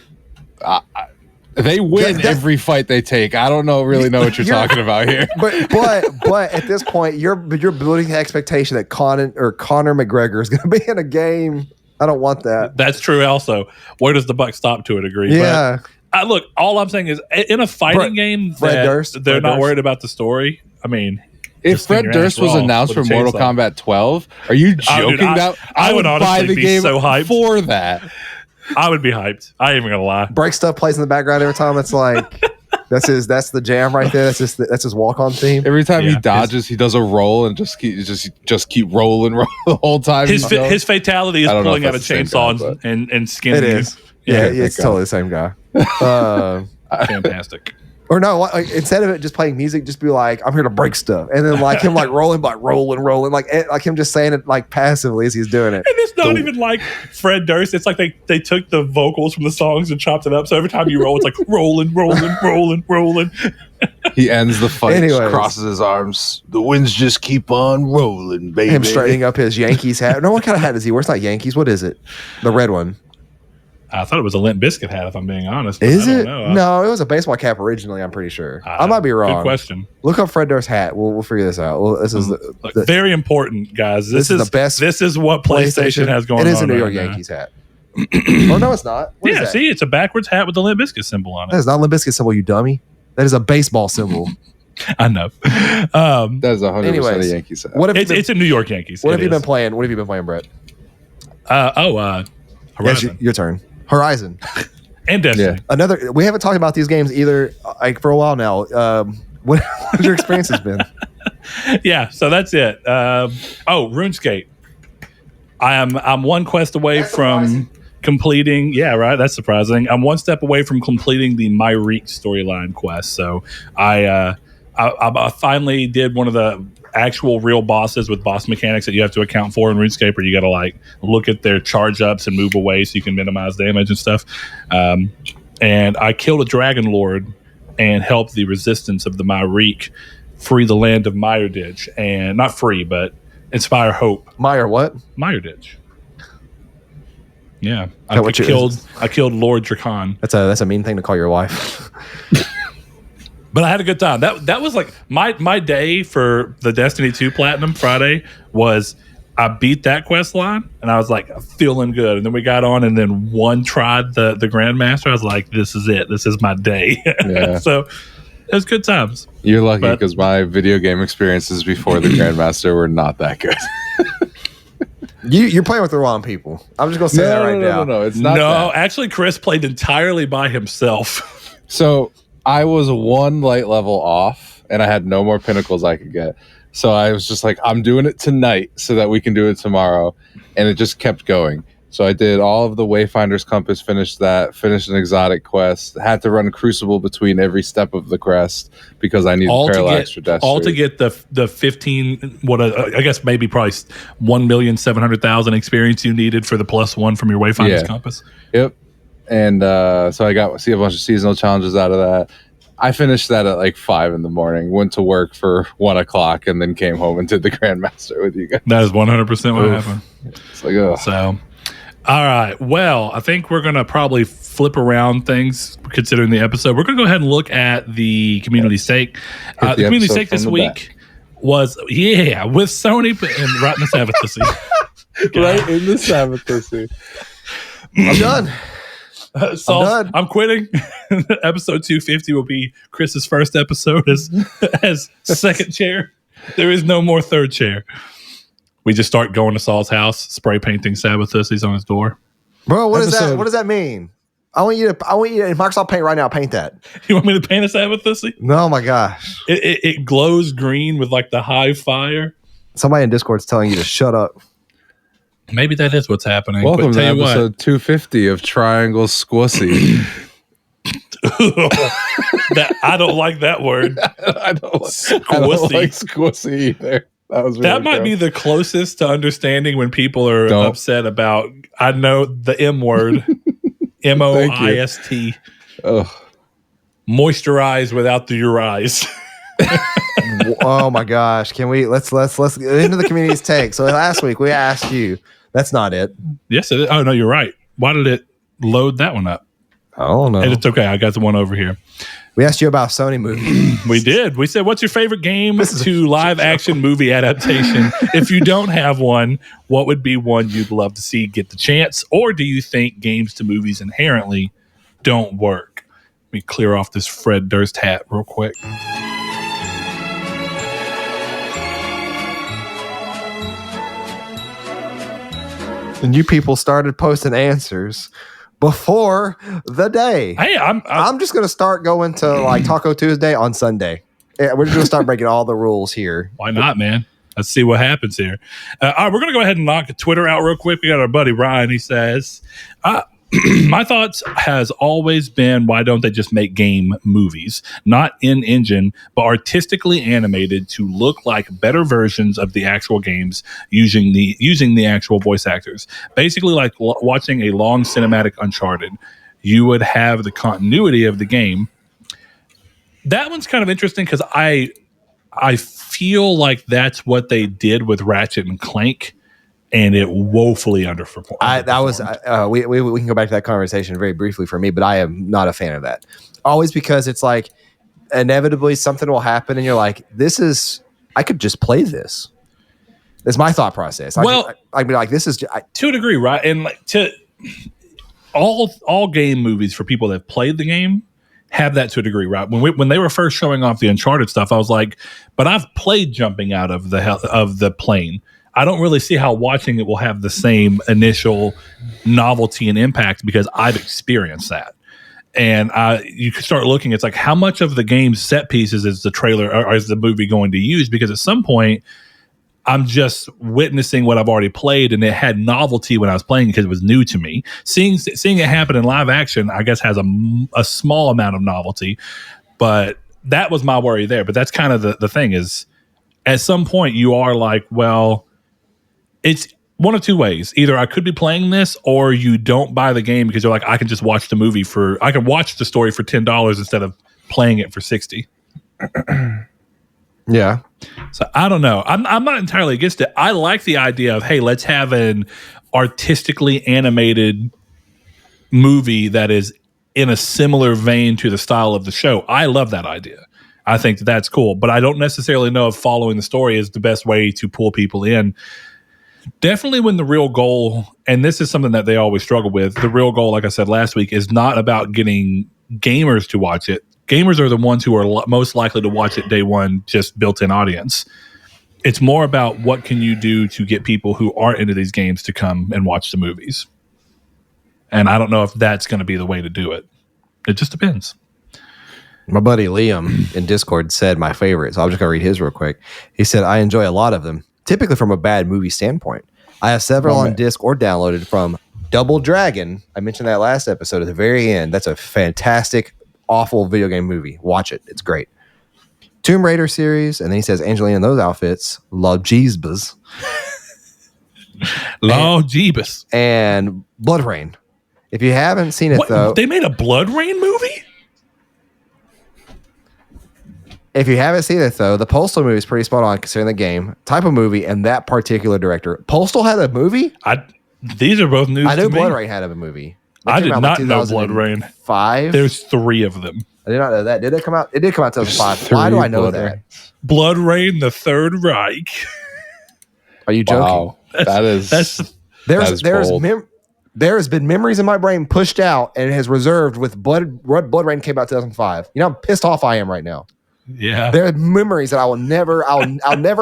They win every fight they take. I don't really know what you're talking about here. But at this point, you're building the expectation that Conor McGregor is going to be in a game. I don't want that. That's true. Also, where does the buck stop to a degree? Yeah. But, look, all I'm saying is in a fighting game, they're not worried about the story. I mean. If Fred Durst was announced for Mortal Kombat 12, are you joking? I would buy the game so hyped for that. I would be hyped. I ain't even gonna lie. Break stuff plays in the background every time. It's like that's the jam right there. That's his walk-on theme. Every time he dodges, he does a roll and just keep rolling the whole time. His fatality is pulling out a chainsaw and skinning. It is. Yeah, it's totally the same guy. Fantastic. Or no, like, instead of it just playing music, just be like, I'm here to break stuff. And then like him like rolling, like him just saying it like passively as he's doing it. And it's not even like Fred Durst. It's like they took the vocals from the songs and chopped it up. So every time you roll, it's like rolling. He ends the fight, crosses his arms. The winds just keep on rolling, baby. Him straightening up his Yankees hat. No, what kind of hat is he wearing? It's not Yankees. What is it? The red one. I thought it was a Limp Bizkit hat, if I'm being honest. Is it? No, it was a baseball cap originally, I'm pretty sure. I might be wrong. Good question. Look up Fred Durst's hat. We'll figure this out. Well, this is very important, guys. This is the best. This is what PlayStation has going on. It is a New York Yankees hat. Oh, no, it's not. What is that? See, it's a backwards hat with the Limp Bizkit symbol on it. That is not a Limp Bizkit symbol, you dummy. That is a baseball symbol. I know. That is 100% a Yankees hat. It's a New York Yankees. What have you been playing? What have you been playing, Brett? Horizon. Yes, your turn. Horizon and Destiny. Yeah. We haven't talked about these games either for a while now. What have your experiences been? Yeah, so that's it. RuneScape. I'm one quest away from completing. Yeah, right. That's surprising. I'm one step away from completing the Myrick storyline quest. So I finally did one of the actual real bosses with boss mechanics that you have to account for in RuneScape, where you got to like look at their charge ups and move away so you can minimize damage and stuff. And I killed a dragon lord and helped the resistance of the Myrick free the land of Mireditch, and not free, but inspire hope. What? Mireditch. Yeah, I killed Lord Dracan. That's a mean thing to call your wife. But I had a good time. That was like my day for the Destiny 2 Platinum Friday was I beat that quest line and I was like feeling good. And then we got on and then one tried the Grandmaster. I was like, this is it. This is my day. Yeah. So it was good times. You're lucky because my video game experiences before the Grandmaster were not that good. You're playing with the wrong people. I'm just going to say that right now. No, it's not. No, actually, Chris played entirely by himself. So I was one light level off, and I had no more pinnacles I could get. So I was just like, I'm doing it tonight so that we can do it tomorrow. And it just kept going. So I did all of the Wayfinder's Compass, finished an exotic quest, had to run Crucible between every step of the quest because I needed Parallax for Destiny. All to get the 15, I guess maybe probably 1,700,000 experience you needed for the +1 from your Wayfinder's Compass. Yep. And so I got to see a bunch of seasonal challenges out of that. I finished that at like 5 a.m, went to work for 1 o'clock, and then came home and did the Grandmaster with you guys. That is 100% what happened. It's like, oh. So, all right. Well, I think we're going to probably flip around things considering the episode. We're going to go ahead and look at the community stake. The community stake this week was, with Sony and right in the Sabbath. Right in the Sabbath. I'm done. I'm quitting. Episode 250 will be Chris's first episode as second chair. There is no more third chair. We just start going to Saul's house, spray painting Sabbathuses on his door. Bro, what is that? What does that mean? I want you to in Microsoft Paint right now. Paint that. You want me to paint a Sabbathusi? No, my gosh. It glows green with like the high fire. Somebody in Discord's telling you to shut up. Maybe that is what's happening. Welcome to episode 250 of Triangle Squissy. I don't like that word. I don't like squissy either. That might be the closest to understanding when people are upset about, I know the M word, MOIST. Moisturize without the your eyes. Oh my gosh. Can we let's get into the community's take. So last week we asked you. That's not it. Yes, it is. Oh no, you're right. Why did it load that one up? I don't know. It's okay. I got the one over here. We asked you about Sony movies. We did. We said, what's your favorite game to live action movie adaptation? If you don't have one, what would be one you'd love to see get the chance? Or do you think games to movies inherently don't work? Let me clear off this Fred Durst hat real quick. And you people started posting answers before the day. Hey, I'm just gonna start going to like Taco Tuesday on Sunday. Yeah, we're just gonna start breaking all the rules here. Why not, man? Let's see what happens here. All right, we're gonna go ahead and knock Twitter out real quick. We got our buddy Ryan. He says, my thoughts has always been, why don't they just make game movies, not in engine, but artistically animated to look like better versions of the actual games using the actual voice actors. Basically like watching a long cinematic Uncharted. You would have the continuity of the game. That one's kind of interesting because I feel like that's what they did with Ratchet and Clank. And it woefully underperformed. We can go back to that conversation very briefly for me, but I am not a fan of that. Always because it's like inevitably something will happen, and you're like, I could just play this. That's my thought process. I'd be like, this is to a degree, right? And like to all game movies for people that have played the game have that to a degree, right? When they were first showing off the Uncharted stuff, I was like, but I've played jumping out of the plane. I don't really see how watching it will have the same initial novelty and impact because I've experienced that. And you can start looking, it's like how much of the game's set pieces is the trailer or is the movie going to use? Because at some point, I'm just witnessing what I've already played, and it had novelty when I was playing because it was new to me. Seeing it happen in live action, I guess, has a small amount of novelty. But that was my worry there. But that's kind of the thing is, at some point, you are like, well, it's one of two ways. Either I could be playing this, or you don't buy the game because you're like, I can just watch the movie I can watch the story for $10 instead of playing it for $60. Yeah. So I don't know. I'm not entirely against it. I like the idea of, hey, let's have an artistically animated movie that is in a similar vein to the style of the show. I love that idea. I think that's cool, but I don't necessarily know if following the story is the best way to pull people in. Definitely when the real goal, and this is something that they always struggle with, the real goal, like I said last week, is not about getting gamers to watch it. Gamers are the ones who are most likely to watch it day one, just built-in audience. It's more about what can you do to get people who aren't into these games to come and watch the movies. And I don't know if that's going to be the way to do it. It just depends. My buddy Liam in Discord said my favorite, so I'm just going to read his real quick. He said, I enjoy a lot of them, typically from a bad movie standpoint. I have several on disc or downloaded from Double Dragon. I mentioned that last episode at the very end. That's a fantastic, awful video game movie. Watch it. It's great. Tomb Raider series, and then he says Angelina in those outfits. Love Jeebus. Love Jeebus. And Blood Rain. If you haven't seen it, though. They made a Blood Rain movie? If you haven't seen it, though, the Postal movie is pretty spot on considering the game, type of movie, and that particular director. Postal had a movie? These are both news. I knew Blood Rain had a movie. I did not know Blood Rain. 5? There's 3 of them. I did not know that. Did it come out? It did come out in 2005. Why do I know that? Blood Rain, the Third Reich. Are you joking? Wow. There has been memories in my brain pushed out and has reserved with Blood Rain came out 2005. You know how pissed off I am right now. Yeah. There are memories that I'll never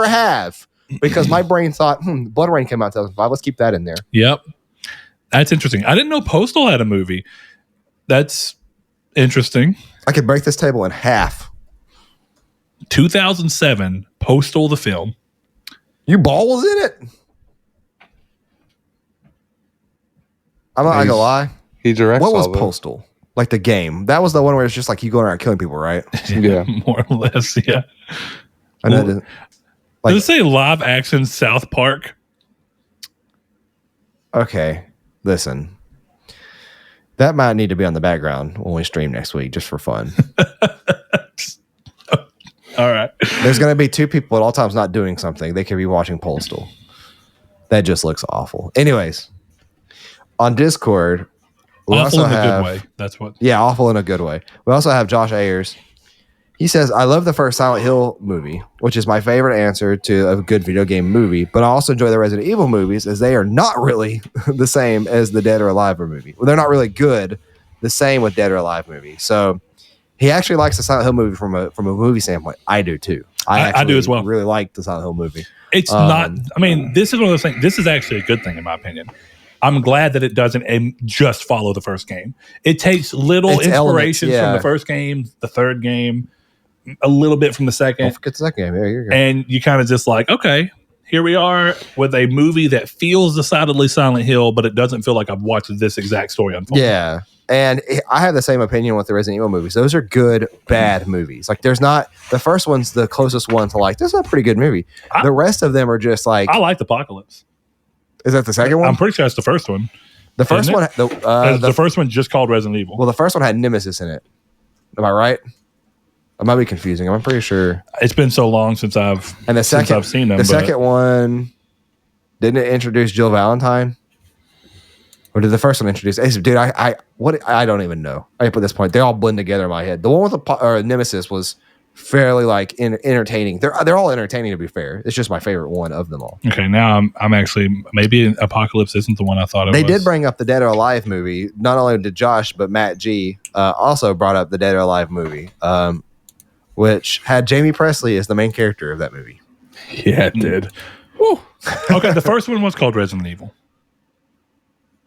have because my brain thought, Blood Rain came out 2005. Let's keep that in there. Yep. That's interesting. I didn't know Postal had a movie. That's interesting. I could break this table in half. 2007, Postal the film. Your ball was in it? I'm not gonna lie. He directs. What was Postal? Like the game. That was the one where it's just like you going around killing people, right? Yeah. More or less, yeah. I know. Does it say live action South Park? Okay. Listen. That might need to be on the background when we stream next week, just for fun. All right. There's going to be 2 people at all times not doing something. They could be watching Postal. That just looks awful. Anyways, on Discord, we awful also in have, a good way. That's what. Yeah, awful in a good way. We also have Josh Ayers. He says, I love the first Silent Hill movie, which is my favorite answer to a good video game movie, but I also enjoy the Resident Evil movies as they are not really the same as the Dead or Alive movie. Well, they're not really good, the same with Dead or Alive movie. So he actually likes the Silent Hill movie from a movie standpoint. I do too. I do as well. Really like the Silent Hill movie. It's not, I mean, this is one of those things, this is actually a good thing in my opinion. I'm glad that it doesn't just follow the first game. It takes little inspirations from the first game, the third game, a little bit from the second. Don't forget the second game. There you go. And you kind of just like, okay, here we are with a movie that feels decidedly Silent Hill, but it doesn't feel like I've watched this exact story unfold. Yeah. And I have the same opinion with the Resident Evil movies. Those are good, bad movies. Like, there's not, the first one's the closest one to like, this is a pretty good movie. The rest of them are just like. I liked Apocalypse. Is that the second one? I'm pretty sure that's the first one. The first one, the first one just called Resident Evil. Well, the first one had Nemesis in it. Am I right? I might be confusing. I'm pretty sure. It's been so long since I've seen them. The second one, didn't it introduce Jill Valentine? Or did the first one introduce? Dude, I don't even know. At this point, they all blend together in my head. The one with the Nemesis was fairly like entertaining. They're all entertaining, to be fair. It's just my favorite one of them all. Okay, now I'm actually, maybe Apocalypse isn't the one I thought it was. They did bring up the Dead or Alive movie. Not only did Josh, but Matt G also brought up the Dead or Alive movie, which had Jamie Presley as the main character of that movie. Yeah, it did. Okay, the first one was called Resident Evil.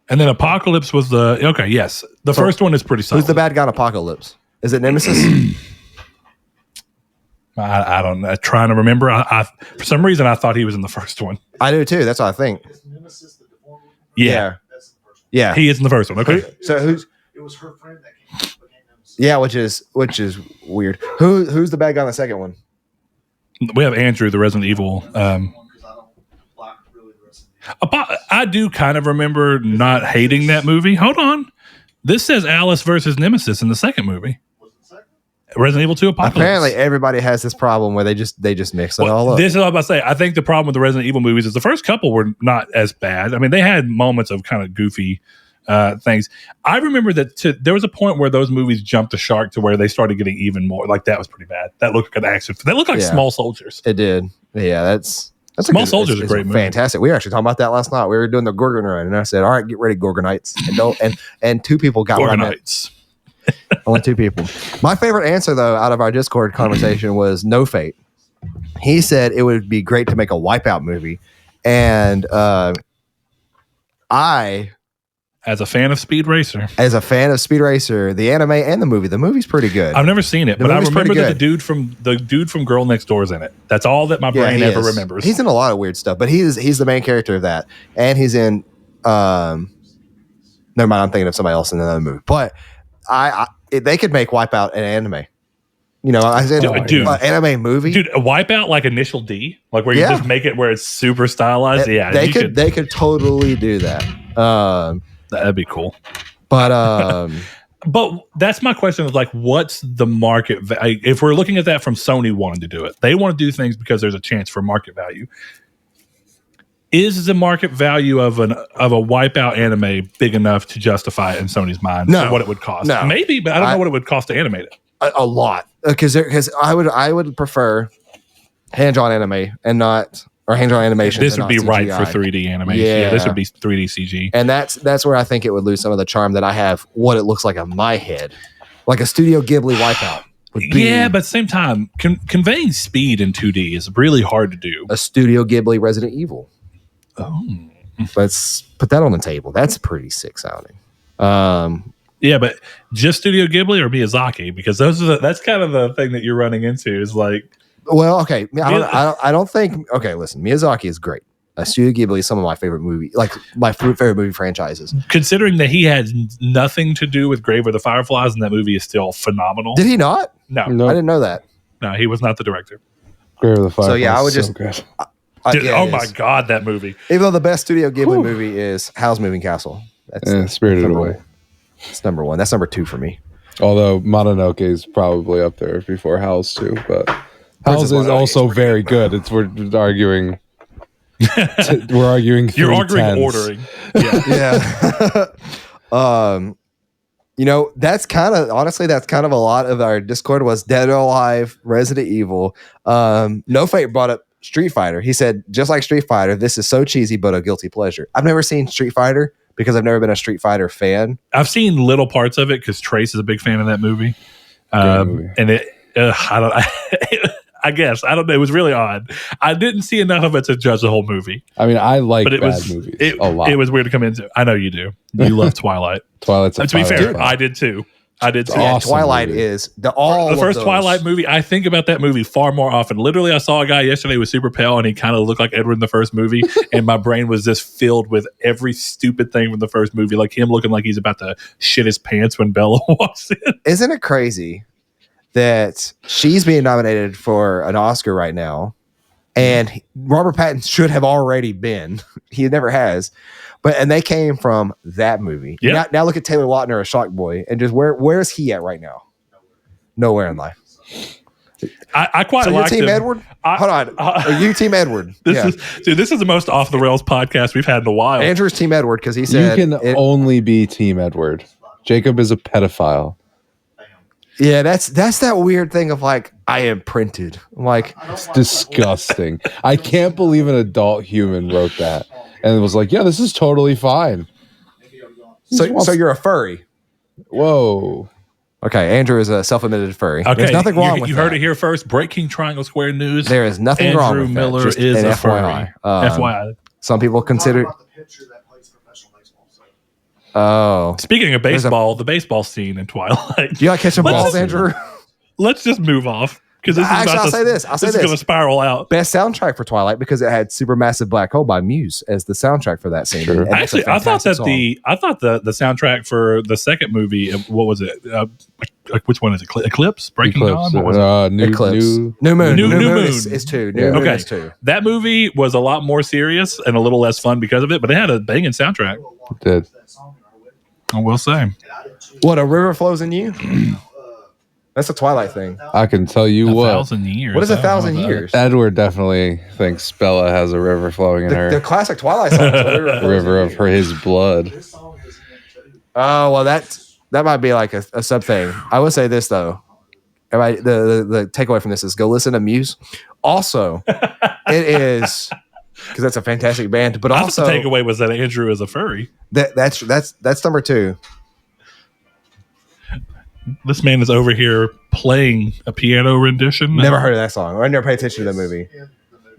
And then Apocalypse was yes. The first one is pretty solid. Who's the bad guy in Apocalypse? Is it Nemesis? I don't know. I'm trying to remember. I for some reason, I thought he was in the first one. I do too. That's what I think. Is Nemesis the deformed one? Yeah. That's the first one. Yeah. He is in the first one. Okay. So It was her friend that became Nemesis. Yeah, which is weird. Who's the bad guy in the second one? We have Andrew, the Resident Evil. I do kind of remember not hating that movie. Hold on. This says Alice versus Nemesis in the second movie. Was it the second? Resident Evil 2 Apocalypse. Apparently, everybody has this problem where they just mix it all up. This is what I'm about to say. I think the problem with the Resident Evil movies is the first couple were not as bad. I mean, they had moments of kind of goofy things. I remember that there was a point where those movies jumped the shark to where they started getting even more. Like, that was pretty bad. That looked like an action. That looked like Small Soldiers. It did. Yeah, that's Small Soldiers is a great movie. Fantastic. We were actually talking about that last night. We were doing the Gorgon run, and I said, "All right, get ready, Gorgonites." And two people got Gorgonites. Only two people. My favorite answer, though, out of our Discord conversation was No Fate. He said it would be great to make a Wipeout movie, and as a fan of Speed Racer, the anime and the movie's pretty good. I've never seen it, but I remember that the dude from Girl Next Door is in it. That's all that my brain ever remembers. He's in a lot of weird stuff, but he's the main character of that, and he's in. Never mind, I'm thinking of somebody else in another movie, but they could make Wipeout an anime. You know, I said anime movie, dude. A Wipeout like Initial D, like where you just make it where it's super stylized. They could totally do that. That'd be cool. But but that's my question of like, what's the market? If we're looking at that from Sony wanting to do it, they want to do things because there's a chance for market value. Is the market value of a Wipeout anime big enough to justify it in Sony's mind? No. What it would cost? No. Maybe, but I don't know what it would cost to animate it. A lot, because I would prefer hand-drawn anime and not. Or hand-drawn animation. This would be right for 3D animation. Yeah, this would be 3D CG. And that's where I think it would lose some of the charm that I have, what it looks like in my head. Like a Studio Ghibli Wipeout would be. Yeah, but at the same time, conveying speed in 2D is really hard to do. A Studio Ghibli Resident Evil. Oh. Let's put that on the table. That's pretty sick sounding. Yeah, but just Studio Ghibli or Miyazaki? Because that's kind of the thing that you're running into is like... Well, okay. I don't think. Okay, listen. Miyazaki is great. Studio Ghibli is some of my favorite movie, like my favorite movie franchises. Considering that he had nothing to do with Grave of the Fireflies, and that movie is still phenomenal. Did he not? No, I didn't know that. No, he was not the director. Grave of the Fireflies. So yeah, I would just. Good. Oh my god, that movie! Even though the best Studio Ghibli movie is Howl's Moving Castle. That's Spirited Away. It's number one. That's number two for me. Although Mononoke is probably up there before Howl's too, but. Howl's is also very good. We're arguing. We're arguing. You're arguing ordering. Yeah. You know, that's kind of a lot of our Discord was Dead or Alive, Resident Evil. No Fate brought up Street Fighter. He said, just like Street Fighter, this is so cheesy but a guilty pleasure. I've never seen Street Fighter because I've never been a Street Fighter fan. I've seen little parts of it because Trace is a big fan of that movie. And it, I guess. I don't know. It was really odd. I didn't see enough of it to judge the whole movie. I mean, I like bad movies a lot. It was weird to come into. I know you do. You love Twilight. Twilight's to be fair, I did too. Yeah, Twilight movie. Is the first Twilight movie. I think about that movie far more often. Literally, I saw a guy yesterday with super pale, and he kind of looked like Edward in the first movie, and my brain was just filled with every stupid thing from the first movie, like him looking like he's about to shit his pants when Bella walks in. Isn't it crazy that she's being nominated for an Oscar right now, and Robert Pattinson should have already been. He never has. And they came from that movie. Yep. Now look at Taylor Lautner as Shock Boy, and just where is he at right now? Nowhere in life. I quite like Team Edward. Hold on, are you Team Edward? This is the most off the rails podcast we've had in a while. Andrew's Team Edward because he said you can only be Team Edward. Jacob is a pedophile. Yeah, that's that weird thing of like I am printed. Like it's disgusting. I can't believe an adult human wrote that and it was like, yeah, this is totally fine. So you're a furry. Whoa. Okay, Andrew is a self-admitted furry. Okay, there's nothing wrong with you that. heard it here first. Breaking Triangle Square News. There is nothing Andrew wrong with Miller that. is a FYI. furry. FYI. Some people consider. Oh. Speaking of baseball, the baseball scene in Twilight. Do you like catching balls, Andrew? Let's just move off. Because I'll say this. This is going to spiral out. Best soundtrack for Twilight because it had Supermassive Black Hole by Muse as the soundtrack for that scene. Sure. Actually, I thought the soundtrack for the second movie, what was it? Which one is it? Eclipse? Breaking Dawn? What was it? Eclipse. New Moon. New Moon is two. New Moon is two. That movie was a lot more serious and a little less fun because of it, but it had a banging soundtrack. It did. I will say. What, A River Flows in You? That's a Twilight thing. I can tell you what. 1,000 years. What is 1,000 years? Edward definitely thinks Bella has a river flowing in her. The classic Twilight song. River of his blood. This song is in it too. Oh, well, that might be like a sub thing. I would say this, though. The takeaway from this is go listen to Muse. Also, it is, because that's a fantastic band, but also the takeaway was that Andrew is a furry. That's number 2. This man is over here playing a piano rendition. Never heard of that song. Or I never paid attention to the movie.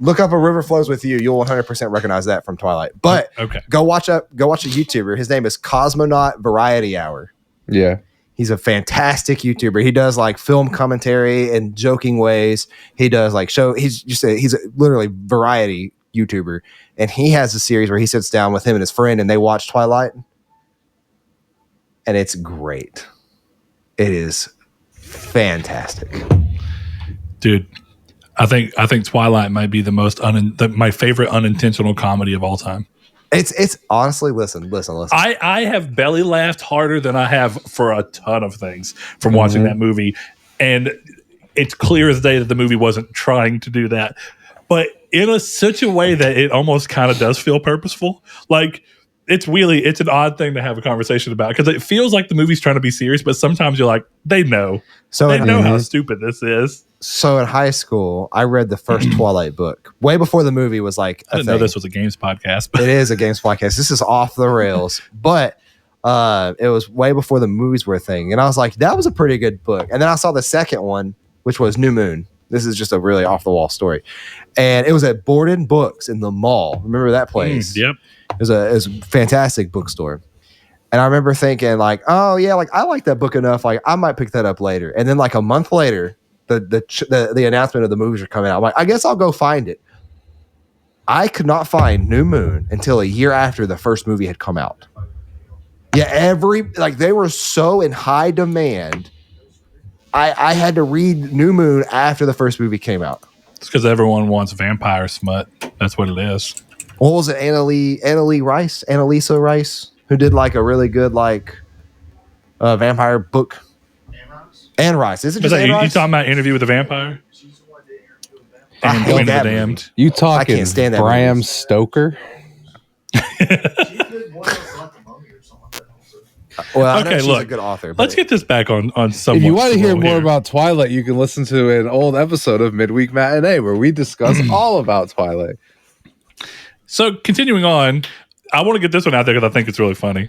Look up A River Flows With You. You'll 100% recognize that from Twilight. But go watch a YouTuber. His name is Cosmonaut Variety Hour. Yeah. He's a fantastic YouTuber. He does like film commentary in joking ways. He does like he's a literally variety YouTuber. And he has a series where he sits down with him and his friend and they watch Twilight. And it's great. It is fantastic, dude. I think Twilight might be the most my favorite unintentional comedy of all time. It's honestly listen. I have belly laughed harder than I have for a ton of things from watching that movie, and it's clear as day that the movie wasn't trying to do that, but in such a way that it almost kind of does feel purposeful, like. It's an odd thing to have a conversation about because it feels like the movie's trying to be serious, but sometimes you're like, they know. So they know how stupid this is. So in high school, I read the first Twilight book way before the movie was like I didn't know this was a games podcast. But it is a games podcast. This is off the rails. But it was way before the movies were a thing. And I was like, that was a pretty good book. And then I saw the second one, which was New Moon. This is just a really off-the-wall story. And it was at Borden Books in the mall. Remember that place? Yep. It was a fantastic bookstore. And I remember thinking like, oh yeah, like I like that book enough. Like I might pick that up later. And then like a month later, the announcement of the movies are coming out. I'm like, I guess I'll go find it. I could not find New Moon until a year after the first movie had come out. Yeah, they were so in high demand. I had to read New Moon after the first movie came out. It's because everyone wants vampire smut. That's what it is. What was it? Annalisa Rice, who did like a really good like vampire book. Anne Rice. Is it just Anne Rice? You talking about Interview with the Vampire? And Queen of the Damned. You talking I can't stand that Bram movie. Stoker? Well, okay, look, a good author. Let's get this back on some. If you want to hear more about Twilight, you can listen to an old episode of Midweek Matinee where we discuss all about Twilight. So continuing on, I want to get this one out there because I think it's really funny.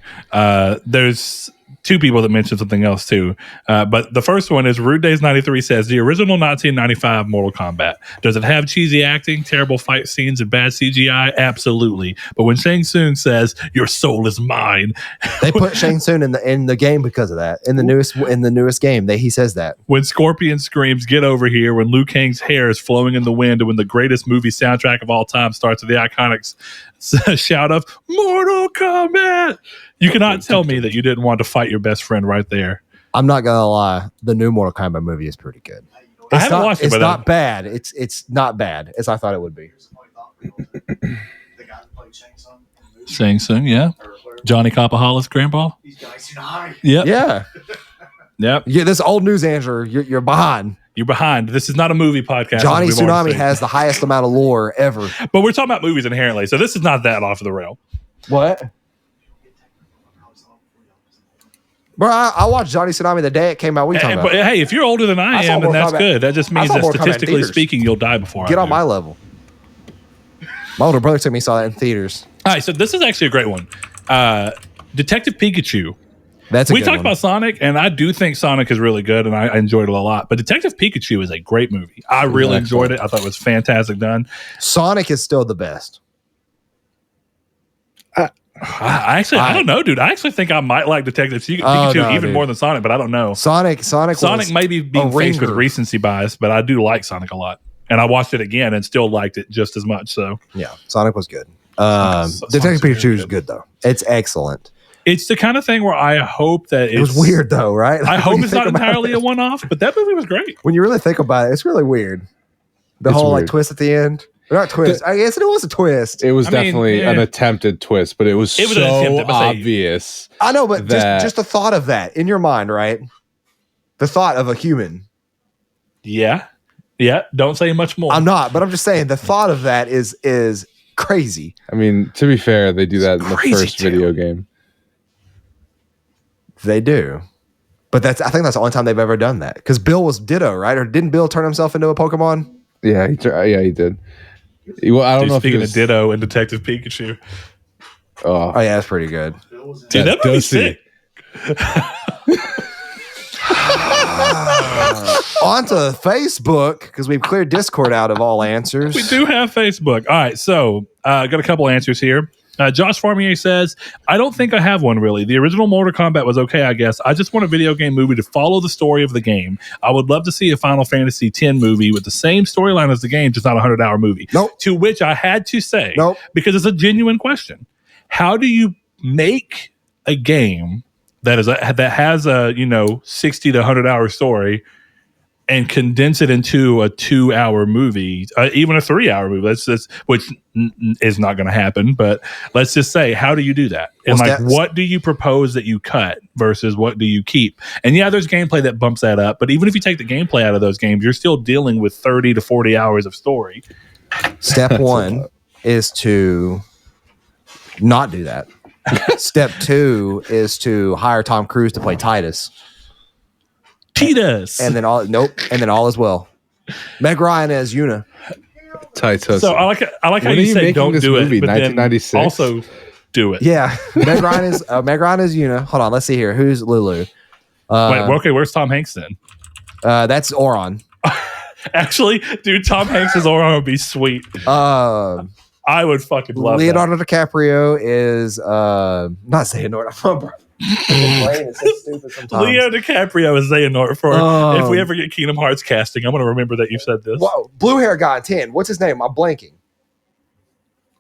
There's two people that mentioned something else too. But the first one is Rude Days 93 says, the original 1995 Mortal Kombat. Does it have cheesy acting, terrible fight scenes, and bad CGI? Absolutely. But when Shang Tsung says, your soul is mine. They put Shang Tsung in the game because of that. In the newest game, he says that. When Scorpion screams, get over here, when Liu Kang's hair is flowing in the wind, and when the greatest movie soundtrack of all time starts with the iconic shout of Mortal Kombat. You cannot tell me that you didn't want to fight your best friend right there. I'm not gonna lie, the new Mortal Kombat movie is pretty good. I haven't watched it. It's not bad. It's not bad as I thought it would be. Shang Tsung, yeah. Johnny Copahola's grandpa. Yep. Yeah. Yep. Yeah. This old news, Andrew. You're behind. You're behind. This is not a movie podcast. Johnny Tsunami has the highest amount of lore ever. But we're talking about movies inherently, so this is not that off of the rail. What? Bro, I watched Johnny Tsunami the day it came out. What are you talking about? But hey, if you're older than I am, then that's good. That just means that statistically speaking, you'll die before I do. Get on my level. My older brother took me and saw that in theaters. All right, so this is actually a great one. Detective Pikachu. We talked about Sonic, and I do think Sonic is really good, and I enjoyed it a lot. But Detective Pikachu is a great movie. I really enjoyed it. I thought it was fantastic done. Sonic is still the best. I don't know, dude. I actually think I might like Detective Pikachu more than Sonic, but I don't know. Sonic may be being faced with recency bias, but I do like Sonic a lot. And I watched it again and still liked it just as much. So yeah, Sonic was good. Detective Pikachu is good though. It's excellent. It's the kind of thing where I hope that it was weird though, right? Like I hope it's not entirely a one-off, but that movie was great. When you really think about it, it's really weird. The whole like twist at the end. Not twist. I guess it was a twist. It was definitely an attempted twist, but it was so obvious. I know, but just the thought of that in your mind, right? The thought of a human. Yeah. Don't say much more. I'm not, but I'm just saying the thought of that is crazy. I mean, to be fair, they do that in the first video game. They do. But I think that's the only time they've ever done that. Because Bill was Ditto, right? Or didn't Bill turn himself into a Pokemon? Yeah, he did. Well, I don't know. Speaking of Ditto and Detective Pikachu. Oh yeah, that's pretty good. Dude, that movie's sick. On to Facebook, because we've cleared Discord out of all answers. We do have Facebook. All right, so got a couple answers here. Josh Farmier says, I don't think I have one really. The original Mortal Kombat was okay, I guess. I just want a video game movie to follow the story of the game. I would love to see a Final Fantasy X movie with the same storyline as the game, just not a 100-hour movie. Nope. To which I had to say, nope, because it's a genuine question. How do you make a game that has a 60 to 100-hour story and condense it into a 2-hour movie, even a 3-hour movie? Which is not going to happen. But let's just say, how do you do that? And what do you propose that you cut versus what do you keep? And yeah, there's gameplay that bumps that up. But even if you take the gameplay out of those games, you're still dealing with 30 to 40 hours of story. Step one is to not do that. Step two is to hire Tom Cruise to play Titus. And then all is well. Meg Ryan as Yuna. Titus. So I like how you say don't do it, but 1996? Then also do it. Yeah, Meg Ryan is Yuna. Hold on, let's see here. Who's Lulu? Okay, where's Tom Hanks then? That's Oron. Actually, dude, Tom Hanks as Oron would be sweet. I would fucking love Leonardo DiCaprio is not Xehanort. My brain is so stupid sometimes. Leo DiCaprio is Xehanort for if we ever get Kingdom Hearts casting. I'm going to remember that you said this. Whoa, blue hair guy 10. What's his name? I'm blanking.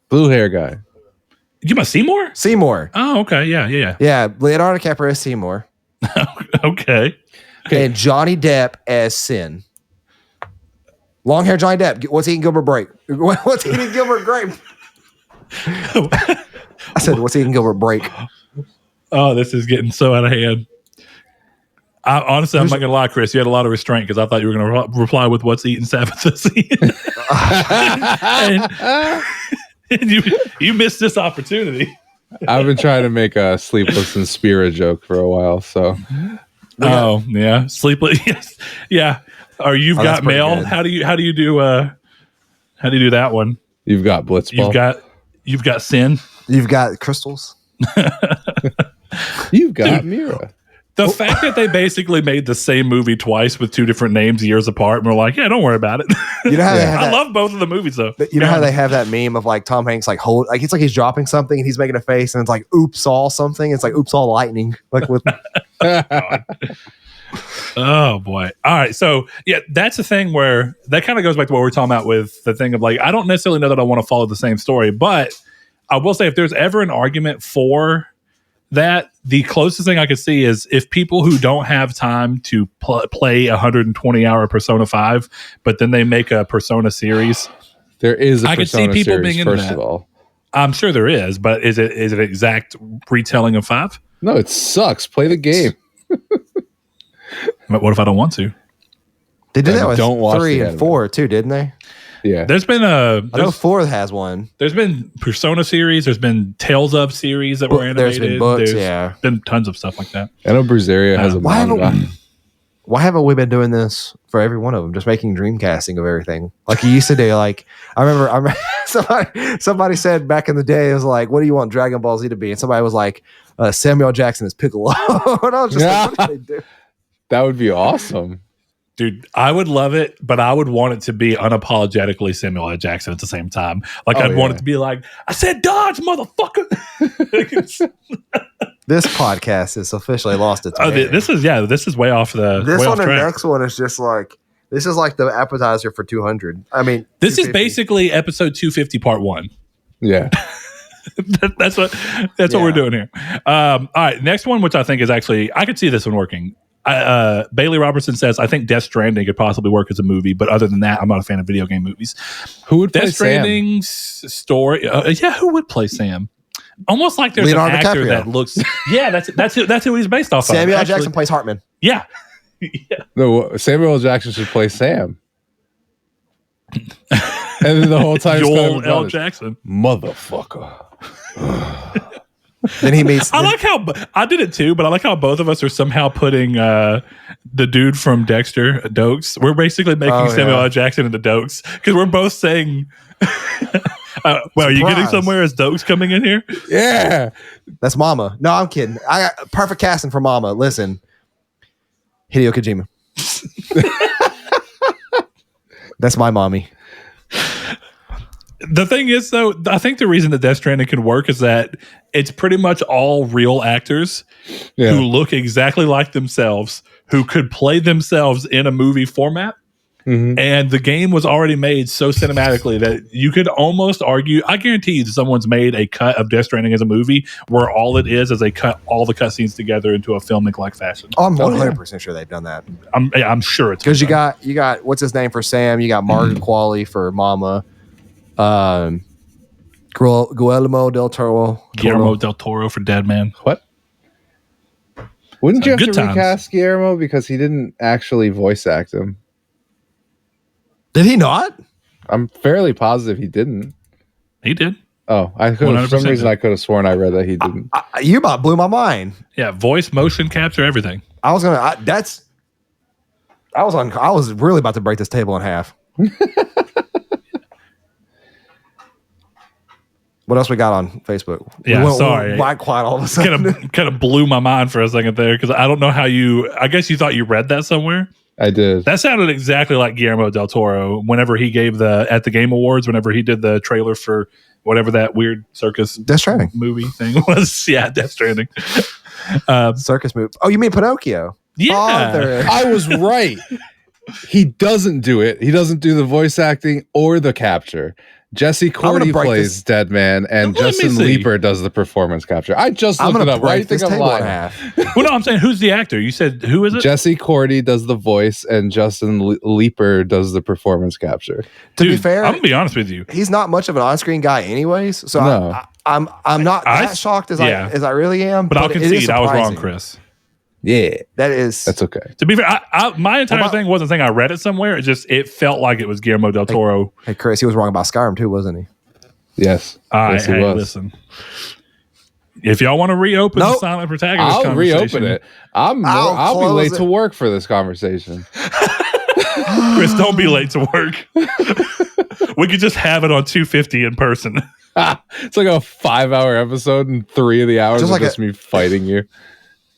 Blue hair guy. You mean Seymour? Seymour. Oh, okay. Yeah. Yeah, Leonardo DiCaprio is Seymour. Okay. And Johnny Depp as Sin. Long hair Johnny Depp. What's eating Gilbert Grape? What's eating Gilbert Grape? I said, what's eating Gilbert Grape? Oh, this is getting so out of hand. Honestly, I'm not going to lie, Chris. You had a lot of restraint because I thought you were going to reply with what's eating Sabbath. and you missed this opportunity. I've been trying to make a Sleepless in Spirit joke for a while. So, yeah, Sleepless. Yes, yeah. Or You've Got Mail. Good. How do you do that one? You've got Blitzball. You've got Sin. You've got Crystals. You've got Mira. The fact that they basically made the same movie twice with two different names years apart, and we're like, yeah, don't worry about it. You know how I love both of the movies though. You know how they have that meme of like Tom Hanks it's like he's dropping something and he's making a face and it's like oops all something. It's like oops all lightning. Like with Oh boy. All right. So yeah, that's the thing where that kind of goes back to what we're talking about with the thing of like, I don't necessarily know that I want to follow the same story, but I will say if there's ever an argument for that, the closest thing I could see is if people who don't have time to play 120-hour Persona 5, but then they make a Persona series. There is a I Persona could see people series, being into first that. of all. I'm sure there is, but is it an exact retelling of 5? No, it sucks. Play the game. But what if I don't want to? They did that with 3 and 4 too, didn't they? Yeah. There's been I know 4 has one. There's been Persona series. There's been Tales of series that were animated. There's been books, there's been tons of stuff like that. I know Berseria has a manga. Why haven't we been doing this for every one of them? Just making dreamcasting of everything. Like you used to do. Like I remember somebody said back in the day, it was like, what do you want Dragon Ball Z to be? And somebody was like, Samuel Jackson is Piccolo. And I was just like, what did they do? That would be awesome. Dude, I would love it, but I would want it to be unapologetically Samuel L. Jackson at the same time. Like, I'd want it to be like, I said dodge, motherfucker. This podcast is officially lost its way. This is way off the This one and track. next one is just like, this is like the appetizer for 200. I mean, this is basically episode 250 part 1. Yeah. That's what we're doing here. All right, next one, which I think is actually, I could see this one working. Bailey Robertson says, I think Death Stranding could possibly work as a movie, but other than that, I'm not a fan of video game movies. Who would play Death Stranding's story? Who would play Sam? Almost like there's Leonardo an actor DiCaprio. that looks. Yeah, that's who he's based off of. Samuel L. Jackson plays Hartman. Yeah. Yeah. No, Samuel L. Jackson should play Sam. And then the whole time, Joel L. Jackson, motherfucker. Then he meets. I like how I did it too, but I like how both of us are somehow putting the dude from Dexter, Dokes. We're basically making Samuel L. Jackson into Dokes because we're both saying. Well, are you getting somewhere as Dokes coming in here? Yeah, that's Mama. No, I'm kidding. I got perfect casting for Mama. Listen, Hideo Kojima. That's my mommy. The thing is, though, I think the reason that Death Stranding can work is that it's pretty much all real actors who look exactly like themselves, who could play themselves in a movie format. Mm-hmm. And the game was already made so cinematically that you could almost argue, I guarantee you, someone's made a cut of Death Stranding as a movie where all it is they cut all the cutscenes together into a filmic-like fashion. Oh, I'm 100% sure they've done that. I'm sure it's because you got what's his name for Sam, you got Margaret Qualley for Mama, Guillermo del Toro for Dead Man. What? Wouldn't you have to recast Guillermo because he didn't actually voice act him? Did he not? I'm fairly positive he didn't. He did. Oh, for some reason I could have sworn I read that he didn't. You about blew my mind. Yeah, voice, motion capture, everything. I was really about to break this table in half. What else we got on Facebook? Yeah, sorry. Why quiet all of a sudden? Kind of blew my mind for a second there because I don't know how I guess you thought you read that somewhere. I did. That sounded exactly like Guillermo del Toro whenever he gave at the Game Awards, whenever he did the trailer for whatever that weird circus Death Stranding movie thing was. Yeah, Death Stranding. Circus movie. Oh, you mean Pinocchio? Yeah. Father. I was right. He doesn't do it. He doesn't do the voice acting or the capture. Jesse Cordy plays Dead Man, and Justin Leeper does the performance capture. I just looked it up. Why do you think I'm lying? Well, no, I'm saying who's the actor? You said who is it? Jesse Cordy does the voice, and Justin Leeper does the performance capture. To be fair, I'm gonna be honest with you. He's not much of an on-screen guy, anyways. So no. I'm not that shocked as I really am. But I'll concede I was wrong, Chris. Yeah, that's okay. To be fair, my entire thing wasn't saying I read it somewhere. It felt like it was Guillermo del Toro. Hey, Chris, he was wrong about Skyrim too, wasn't he? Yes. Yes, he was. Listen, if y'all want to reopen the silent protagonist I'll conversation, reopen it. I'll be late to work for this conversation. Chris, don't be late to work. We could just have it on 250 in person. It's like a 5-hour episode, and 3 of the hours is just me fighting you.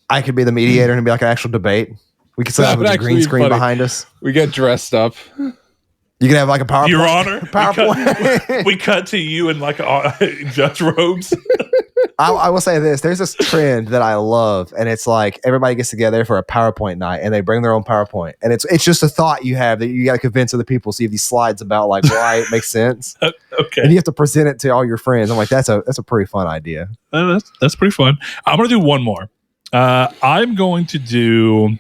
I could be the mediator and it'd be like an actual debate. We could set up a green screen behind us. We get dressed up. You can have like a PowerPoint. Your Honor, PowerPoint. We cut to you in like judge robes. I will say this: there's this trend that I love, and it's like everybody gets together for a PowerPoint night, and they bring their own PowerPoint, and it's just a thought you have that you got to convince other people. See these slides about like why it makes sense. Okay, and you have to present it to all your friends. I'm like, that's a pretty fun idea. That's pretty fun. I'm gonna do one more. I'm going to do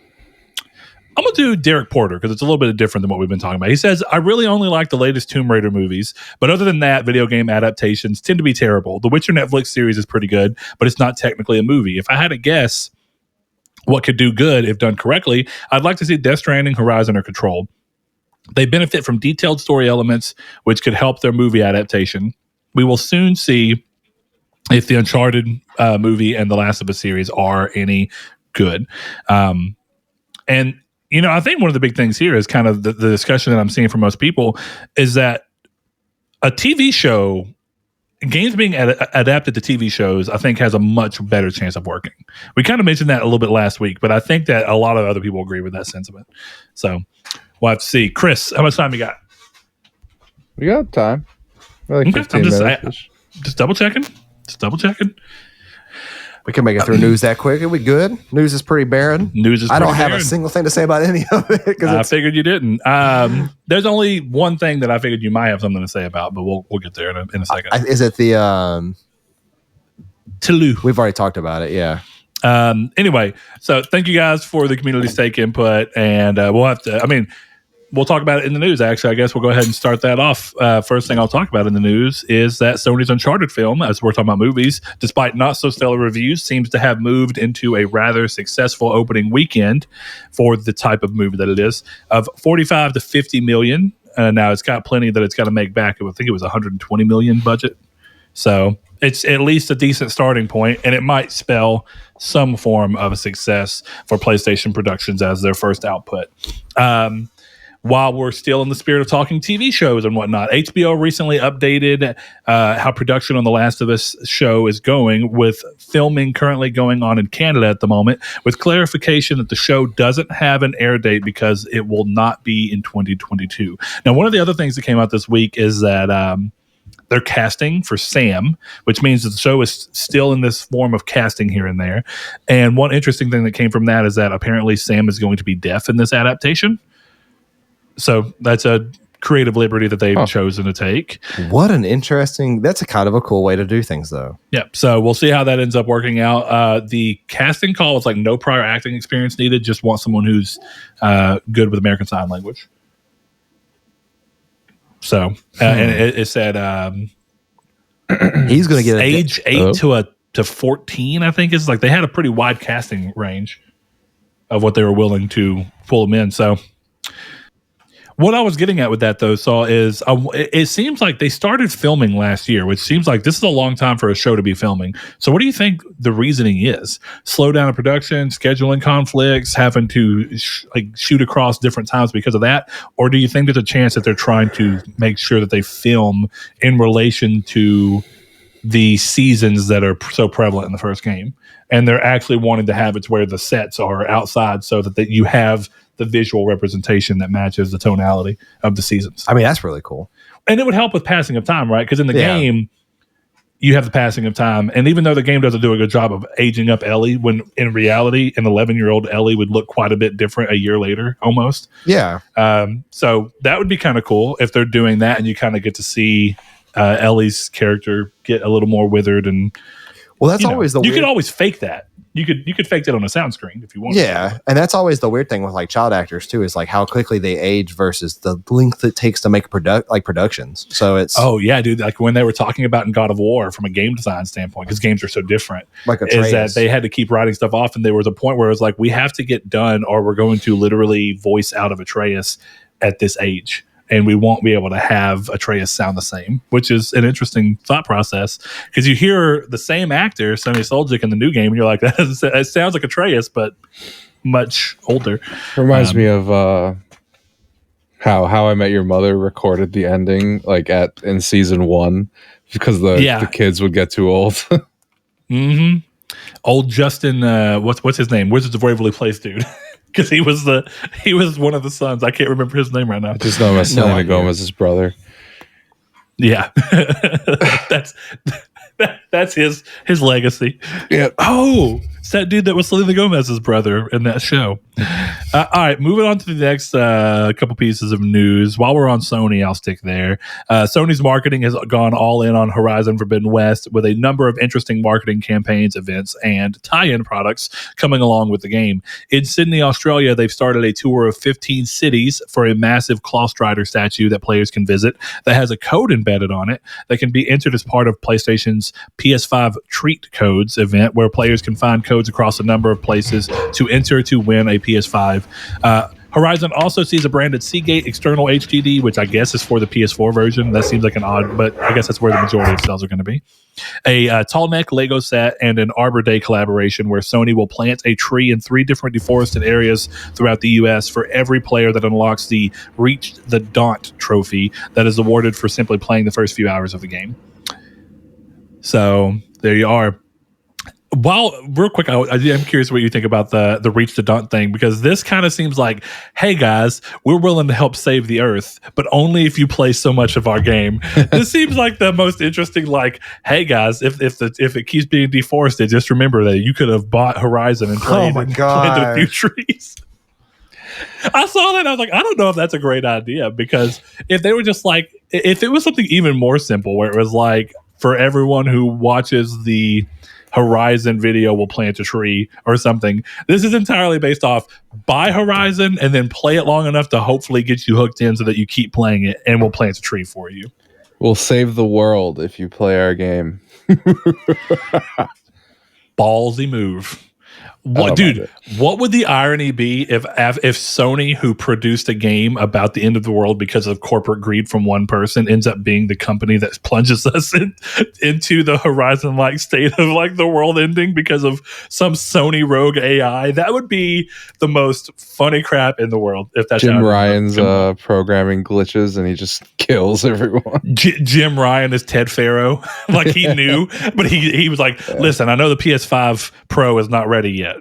Derek Porter because it's a little bit different than what we've been talking about. He says, I really only like the latest Tomb Raider movies, but other than that, video game adaptations tend to be terrible. The Witcher Netflix series is pretty good, but it's not technically a movie. If I had to guess what could do good if done correctly, I'd like to see Death Stranding, Horizon, or Control. They benefit from detailed story elements, which could help their movie adaptation. We will soon see if the Uncharted movie and the Last of Us series are any good. And, I think one of the big things here is kind of the discussion that I'm seeing from most people is that a TV show, games being adapted to TV shows, I think has a much better chance of working. We kind of mentioned that a little bit last week, but I think that a lot of other people agree with that sentiment. So we'll have to see. Chris, how much time you got? We got time. Like 15 minutes. Just double checking. We can make it through news that quick. Are we good? News is pretty barren. I don't have a single thing to say about any of it. I figured you didn't. There's only one thing that I figured you might have something to say about, but we'll get there in a second. Is it the Toulouse? We've already talked about it. Yeah. Anyway, so thank you guys for the community stake input, and we'll have to. we'll talk about it in the news. Actually, I guess we'll go ahead and start that off. First thing I'll talk about in the news is that Sony's Uncharted film, as we're talking about movies, despite not so stellar reviews, seems to have moved into a rather successful opening weekend for the type of movie that it is, of 45 to 50 million. Now it's got plenty that it's got to make back. I think it was 120 million budget. So it's at least a decent starting point, and it might spell some form of a success for PlayStation Productions as their first output. While we're still in the spirit of talking TV shows and whatnot, HBO recently updated how production on The Last of Us show is going, with filming currently going on in Canada at the moment, with clarification that the show doesn't have an air date because it will not be in 2022. Now, one of the other things that came out this week is that they're casting for Sam, which means that the show is still in this form of casting here and there. And one interesting thing that came from that is that apparently Sam is going to be deaf in this adaptation. So that's a creative liberty that they've chosen to take. What an interesting, that's a kind of a cool way to do things, though. Yep. So we'll see how that ends up working out. The casting call was like no prior acting experience needed. Just want someone who's good with American Sign Language. So, and it said he's going to get age 8 to 14, I think, is like they had a pretty wide casting range of what they were willing to pull them in. So, what I was getting at with that, though, Saul, is it seems like they started filming last year, which seems like this is a long time for a show to be filming. So what do you think the reasoning is? Slow down in production, scheduling conflicts, having to shoot across different times because of that? Or do you think there's a chance that they're trying to make sure that they film in relation to the seasons that are so prevalent in the first game? And they're actually wanting to have it where the sets are outside so that you have the visual representation that matches the tonality of the seasons. I mean, that's really cool. And it would help with passing of time, right? Because in the game, you have the passing of time. And even though the game doesn't do a good job of aging up Ellie, when in reality, an 11-year-old Ellie would look quite a bit different a year later, almost. Yeah. So that would be kind of cool if they're doing that and you kind of get to see Ellie's character get a little more withered. And well, that's always the you weird... could always fake that. You could fake that on a sound screen if you want. Yeah, and that's always the weird thing with like child actors too, is like how quickly they age versus the length it takes to make productions. So it's dude. Like when they were talking about in God of War from a game design standpoint, because games are so different, like is that they had to keep writing stuff off, and there was a point where it was like, we have to get done, or we're going to literally voice out of Atreus at this age. And we won't be able to have Atreus sound the same, which is an interesting thought process, because you hear the same actor, Sony Soljic, in the new game, and you're like, it sounds like Atreus, but much older. Reminds me of how I Met Your Mother recorded the ending like in season 1 because the kids would get too old. Mm-hmm. Old Justin, what's his name? Wizards of Waverly Place dude. Because he was one of the sons. I can't remember his name right now. I just know Selena Gomez's brother. Yeah, that's his legacy. Yeah. Oh, it's that dude that was Selena Gomez's brother in that show. All right, moving on to the next couple pieces of news. While we're on Sony, I'll stick there. Sony's marketing has gone all in on Horizon Forbidden West with a number of interesting marketing campaigns, events, and tie-in products coming along with the game. In Sydney, Australia, they've started a tour of 15 cities for a massive Clawstrider statue that players can visit that has a code embedded on it that can be entered as part of PlayStation's PS5 Treat Codes event, where players can find codes across a number of places to enter to win a PS5. Horizon also sees a branded Seagate external HDD, which I guess is for the PS4 version. That seems like an odd, but I guess that's where the majority of sales are going to be. A tall neck Lego set and an Arbor Day collaboration where Sony will plant a tree in 3 different deforested areas throughout the U.S. for every player that unlocks the Reach the Daunt trophy that is awarded for simply playing the first few hours of the game. So there you are. Well, real quick, I'm curious what you think about the Reach the Daunt thing, because this kind of seems like, hey guys, we're willing to help save the Earth, but only if you play so much of our game. This seems like the most interesting. Like, hey guys, if it keeps being deforested, just remember that you could have bought Horizon and planted a few trees. I saw that, I was like, I don't know if that's a great idea, because if they were just like, if it was something even more simple, where it was like, for everyone who watches the Horizon Video will plant a tree or something. This is entirely based off buy Horizon and then play it long enough to hopefully get you hooked in so that you keep playing it, and we'll plant a tree for you. We'll save the world if you play our game. Ballsy move. What would the irony be if Sony, who produced a game about the end of the world because of corporate greed from one person, ends up being the company that plunges us into the Horizon-like state of like the world ending because of some Sony rogue AI? That would be the most funny crap in the world if that's Jim Ryan's programming glitches and he just kills everyone. Jim Ryan is Ted Faro. Like he knew, but he was like, listen, I know the PS5 Pro is not ready yet.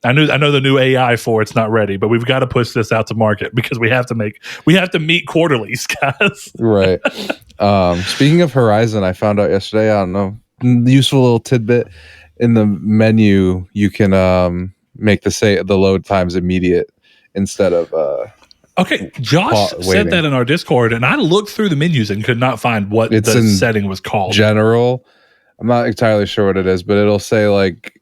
I know the new AI for it's not ready, but we've got to push this out to market because we have to meet quarterlies, guys. Right. Speaking of Horizon, I found out yesterday, I don't know, useful little tidbit. In the menu, you can make the load times immediate instead of okay, Josh said that in our Discord, and I looked through the menus and could not find what the setting was called. General. I'm not entirely sure what it is, but it'll say like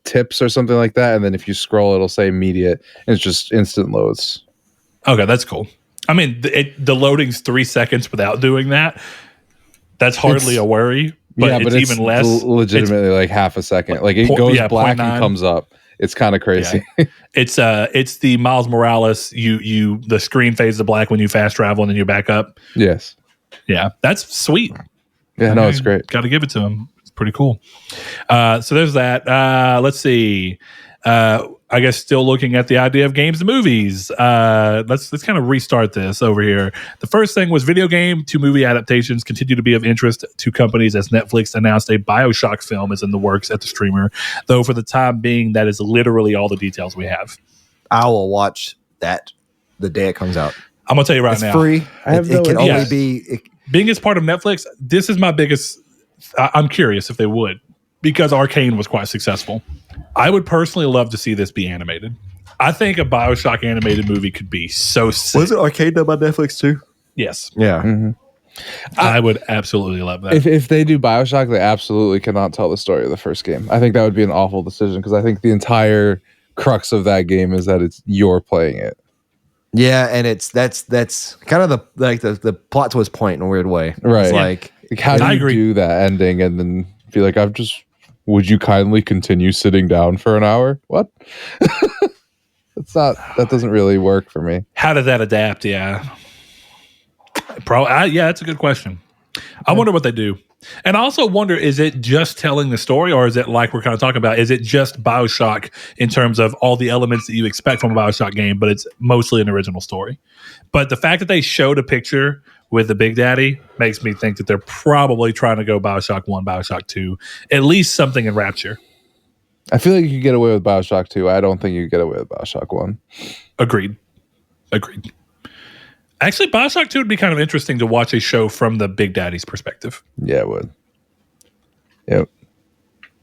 tips or something like that, and then if you scroll it'll say immediate, and it's just instant loads. Okay, that's cool. I mean, the loading's 3 seconds without doing that. That's hardly a worry, but it's even less. Legitimately, like half a second. Like it goes black and comes up. It's kind of crazy. Yeah. It's the Miles Morales. The screen fades to black when you fast travel and then you back up. Yes. Yeah, that's sweet. Yeah, no, it's great. Got to give it to him. Pretty cool. So there's that. Let's see. I guess still looking at the idea of games and movies. Let's kind of restart this over here. The first thing was video game to movie adaptations continue to be of interest to companies as Netflix announced a BioShock film is in the works at the streamer. Though for the time being, that is literally all the details we have. I will watch that the day it comes out. I'm gonna tell you right now. It's free. It can only be being as part of Netflix. This is my biggest. I'm curious if they would, because Arcane was quite successful. I would personally love to see this be animated. I think a BioShock animated movie could be so sick. Was it Arcane done by Netflix too? Yes. Yeah. Mm-hmm. I would absolutely love that. If they do BioShock, they absolutely cannot tell the story of the first game. I think that would be an awful decision because I think the entire crux of that game is that you're playing it. Yeah, and that's kind of the plot twist point in a weird way. Right. It's like how do you do that ending and then be like, would you kindly continue sitting down for an hour? What? That doesn't really work for me. How did that adapt? Yeah. Yeah, that's a good question. I wonder what they do. And I also wonder, is it just telling the story, or is it like we're kind of talking about, is it just BioShock in terms of all the elements that you expect from a BioShock game, but it's mostly an original story? But the fact that they showed a picture with the Big Daddy makes me think that they're probably trying to go BioShock 1, BioShock 2, at least something in Rapture. I feel like you could get away with BioShock 2. I don't think you could get away with BioShock 1. Agreed. Actually, BioShock 2 would be kind of interesting to watch a show from the Big Daddy's perspective. Yeah, it would. Yep.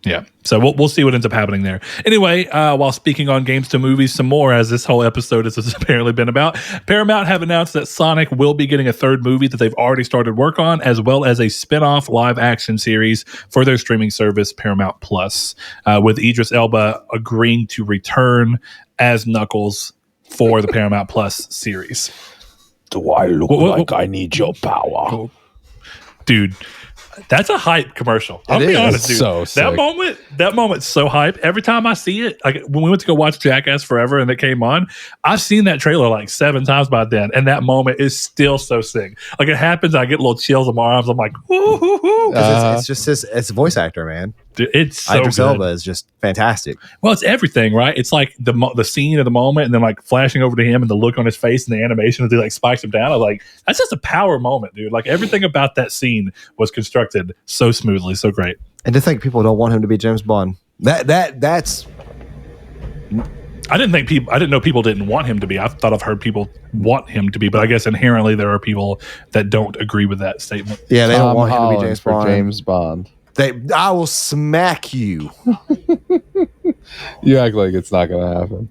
Yeah. So we'll see what ends up happening there. Anyway, while speaking on games to movies some more, as this whole episode has apparently been about, Paramount have announced that Sonic will be getting a third movie that they've already started work on, as well as a spin-off live action series for their streaming service, Paramount Plus, with Idris Elba agreeing to return as Knuckles for the Paramount Plus series. Do I look like I need your power? Dude, that's a hype commercial. I'll be honest, dude. So sick. That moment's so hype. Every time I see it, like when we went to go watch Jackass Forever and it came on, I've seen that trailer like 7 times by then, and that moment is still so sick. Like it happens, I get little chills in my arms. I'm like, whoo, hoo, hoo. It's just it's a voice actor, man. Dude, it's so Idris good. Elba is just fantastic. Well, it's everything, right? It's like the scene of the moment, and then like flashing over to him, and the look on his face, and the animation as he like spikes him down. I was like, that's just a power moment, dude. Like everything about that scene was constructed so smoothly, so great. And to think people don't want him to be James Bond. That's. I didn't know people didn't want him to be. I thought I've heard people want him to be, but I guess inherently there are people that don't agree with that statement. Yeah, they don't want him to be James Bond. James Bond. I will smack you. You act like it's not going to happen.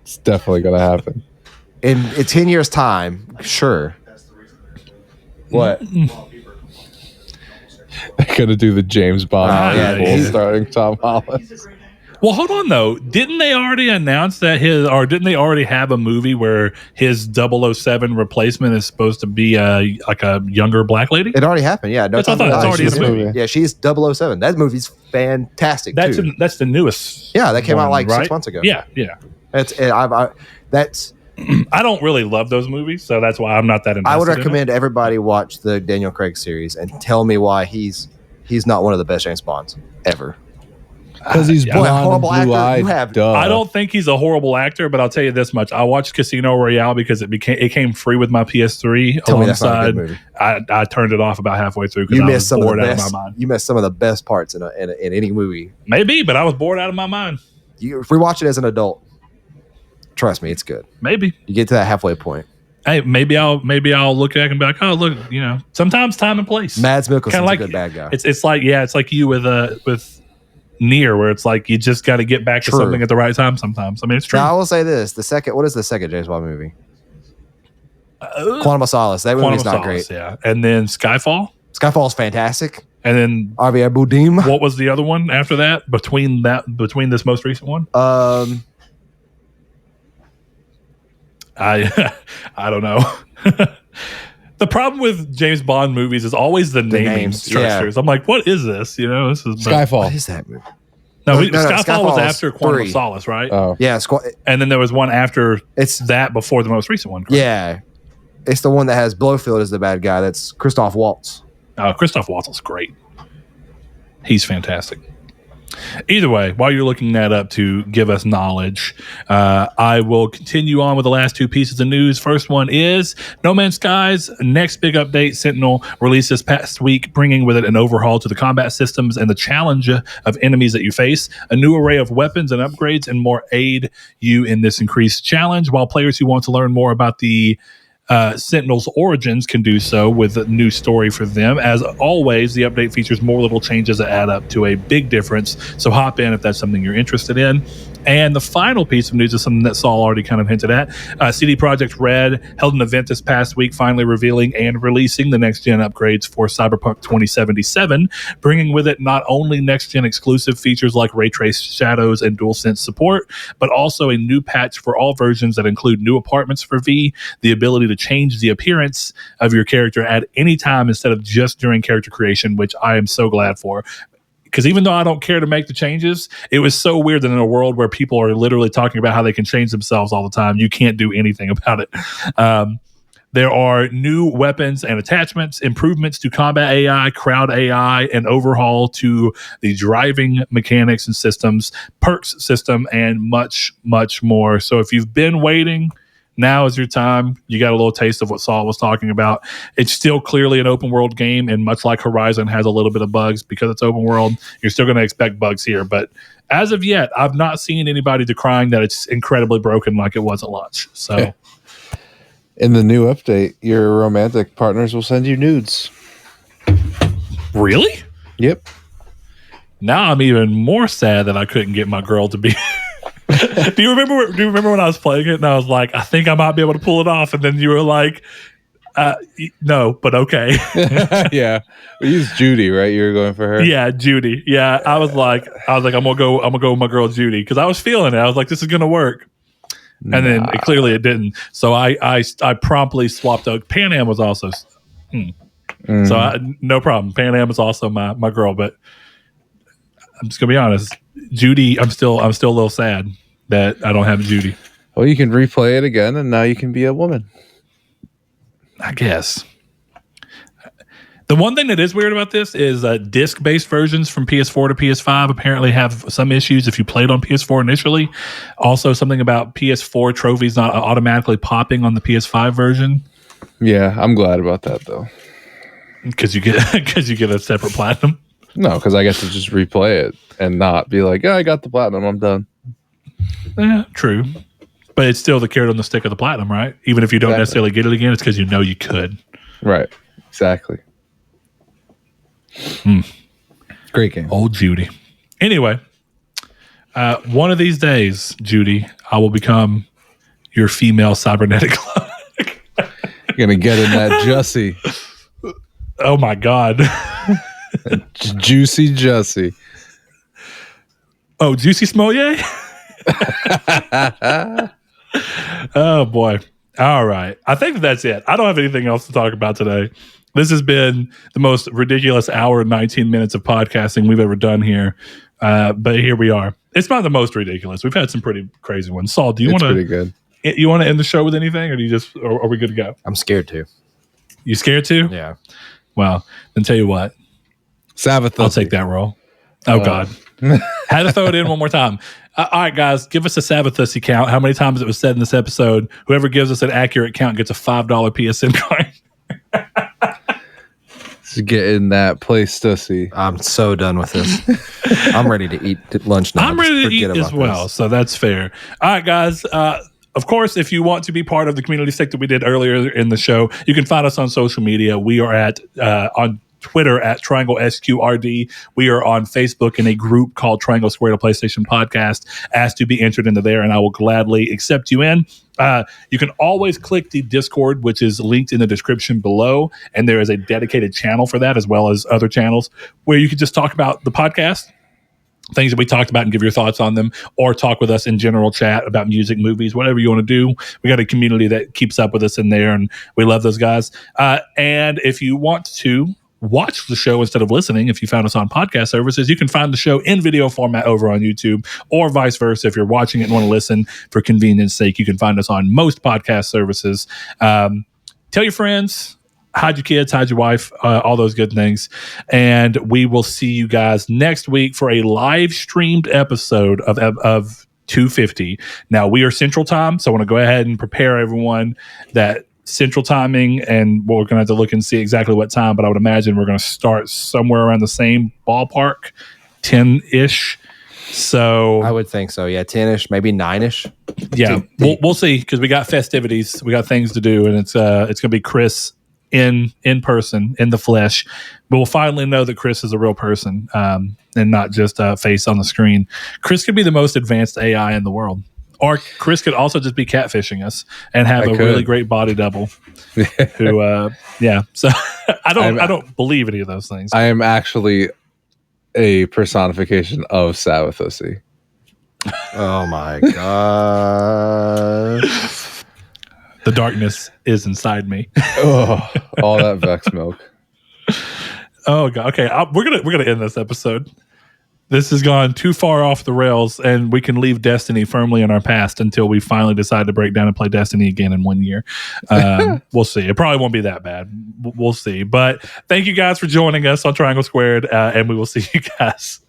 It's definitely going to happen. In 10 years' time, sure. That's the reason. What? They're gonna do the James Bond people starting Tom Holland. Well, hold on though. Didn't they already announce that didn't they already have a movie where his 007 replacement is supposed to be like a younger black lady? It already happened. Yeah, it's already in the movie. Yeah, she's 007. That movie's fantastic. That's the newest. Yeah, that came out like right? 6 months ago. Yeah. That's. I don't really love those movies, so that's why I'm not that invested. I would recommend everybody watch the Daniel Craig series and tell me why he's not one of the best James Bonds ever. Because he's blonde and blue-eyed. I don't think he's a horrible actor, but I'll tell you this much: I watched Casino Royale because it came free with my PS3 alongside. I turned it off about halfway through because I was bored out of my mind. You missed some of the best parts in any movie. Maybe, but I was bored out of my mind. If we watch it as an adult, trust me, it's good. Maybe you get to that halfway point. Hey, maybe I'll look back and be like, oh look, sometimes time and place. Mads Mikkelsen's a good bad guy. It's like you with Near, where it's like you just got to get back to something at the right time sometimes. I mean, it's true. Now, I will say this: what is the second James Bond movie? Quantum of Solace. That movie's not great. Yeah, and then Skyfall. Skyfall is fantastic. And then Javier Bardem. What was the other one after that? Between this most recent one? I don't know. The problem with James Bond movies is always the naming structures. Yeah. I'm like, what is this? This is Skyfall. What is that movie? No, Skyfall was after Quantum of Solace, right? Oh, yeah. And then there was one after that before the most recent one. Correct? Yeah, it's the one that has Blofeld as the bad guy. That's Christoph Waltz. Christoph Waltz is great. He's fantastic. Either way, while you're looking that up to give us knowledge, I will continue on with the last two pieces of news. First one is No Man's Sky's next big update, Sentinel, released this past week, bringing with it an overhaul to the combat systems and the challenge of enemies that you face, a new array of weapons and upgrades, and more aid you in this increased challenge, while players who want to learn more about the Sentinel's origins can do so with a new story for them. As always, the update features more little changes that add up to a big difference, so hop in if that's something you're interested in. And the final piece of news is something that Saul already kind of hinted at. CD Projekt Red held an event this past week, finally revealing and releasing the next-gen upgrades for Cyberpunk 2077, bringing with it not only next-gen exclusive features like ray trace shadows and DualSense support, but also a new patch for all versions that include new apartments for V, the ability to change the appearance of your character at any time instead of just during character creation, which I am so glad for. Because even though I don't care to make the changes, it was so weird that in a world where people are literally talking about how they can change themselves all the time, you can't do anything about it. There are new weapons and attachments, improvements to combat AI, crowd AI, and overhaul to the driving mechanics and systems, perks system, and much, much more. So if you've been waiting, now is your time. You got a little taste of what Saul was talking about. It's still clearly an open world game, and much like Horizon has a little bit of bugs because it's open world, you're still going to expect bugs here. But as of yet, I've not seen anybody decrying that it's incredibly broken like it was at launch. So, in the new update, your romantic partners will send you nudes. Really? Yep. Now I'm even more sad that I couldn't get my girl to be... Do you remember when I was playing it and I was like, I think I might be able to pull it off, and then you were like, no, but okay. Yeah, we used Judy, right? You were going for her. Yeah, Judy. Yeah, I was like, I'm gonna go with my girl Judy because I was feeling it. I was like, this is gonna work, and then clearly it didn't. So I promptly swapped out. Pan Am was also, so no problem. Pan Am is also my girl, but I'm just gonna be honest. Judy, I'm still a little sad that I don't have Judy. Well, you can replay it again, and now you can be a woman. I guess. The one thing that is weird about this is disc-based versions from PS4 to PS5 apparently have some issues if you played on PS4 initially. Also, something about PS4 trophies not automatically popping on the PS5 version. Yeah, I'm glad about that though. Because you get a separate platinum. No, because I get to just replay it and not be like, I got the platinum, I'm done. Yeah, true. But it's still the carrot on the stick of the platinum, right? Even if you don't necessarily get it again, it's because you know you could. Right. Exactly. Great game. Old Judy. Anyway, one of these days, Judy, I will become your female cybernetic clone. You're going to get in that Jussie. Oh, my God. Juicy Jussie. Oh, Juicy Smollett? Oh, boy. All right. I think that's it. I don't have anything else to talk about today. This has been the most ridiculous hour and 19 minutes of podcasting we've ever done here. But here we are. It's not the most ridiculous. We've had some pretty crazy ones. Saul, do you want to? Pretty good. You want to end the show with anything, or do you just? Or are we good to go? I'm scared too. You scared too? Yeah. Well, then tell you what. Sabbath. I'll take that role. Oh God. Had to throw it in one more time. All right, guys, give us a Sabbathussy count. How many times it was said in this episode? Whoever gives us an accurate count gets a $5 PSN coin. Getting that PlayStation. I'm so done with this. I'm ready to eat lunch now. I'm ready to eat as well, so that's fair. All right, guys. Of course, if you want to be part of the community stick that we did earlier in the show, you can find us on social media. We are at on Twitter at Triangle SQRD. We are on Facebook in a group called Triangle Squared, a PlayStation podcast. Ask to be entered into there, and I will gladly accept you in. You can always click the Discord, which is linked in the description below, and there is a dedicated channel for that, as well as other channels where you can just talk about the podcast, things that we talked about, and give your thoughts on them, or talk with us in general chat about music, movies, whatever you want to do. We got a community that keeps up with us in there, and we love those guys. And if you want to watch the show instead of listening, if you found us on podcast services, you can find the show in video format over on YouTube, or vice versa. If you're watching it and want to listen for convenience sake, you can find us on most podcast services. Tell your friends, hide your kids, hide your wife, all those good things. And we will see you guys next week for a live streamed episode of 250. Now, we are Central Time, so I want to go ahead and prepare everyone that Central timing, and we're going to have to look and see exactly what time, but I would imagine we're going to start somewhere around the same ballpark, 10-ish. So I would think so. Yeah, 10-ish, maybe 9-ish. Yeah, we'll see, because we got festivities, we got things to do, and it's going to be Chris in person, in the flesh. But we'll finally know that Chris is a real person, and not just a face on the screen. Chris could be the most advanced AI in the world. Or Chris could also just be catfishing us and have really great body double. Who, yeah. So I don't believe any of those things. I am actually a personification of Sabbathussy. Oh my god! The darkness is inside me. Oh, all that Vex milk. Oh god. Okay, we're gonna end this episode. This has gone too far off the rails, and we can leave Destiny firmly in our past until we finally decide to break down and play Destiny again in 1 year. We'll see. It probably won't be that bad. We'll see. But thank you guys for joining us on Triangle Squared, and we will see you guys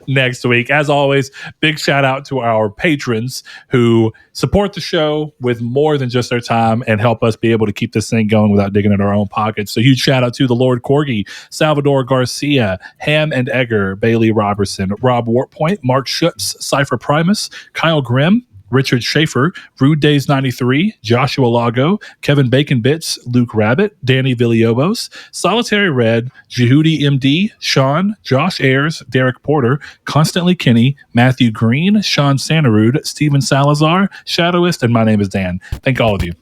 next week. As always, big shout out to our patrons who support the show with more than just their time and help us be able to keep this thing going without digging in our own pockets. So huge shout out to the Lord Corgi, Salvador Garcia, Ham and Egger, Bailey Robertson, Rob Wartpoint, Mark Schutz, Cypher Primus, Kyle Grimm, Richard Schaefer, Rude Days 93, Joshua Lago, Kevin Bacon Bits, Luke Rabbit, Danny Villalobos, Solitary Red, Jehudi MD, Sean, Josh Ayers, Derek Porter, Constantly Kenny, Matthew Green, Sean Santarud, Steven Salazar, Shadowist, and my name is Dan. Thank all of you.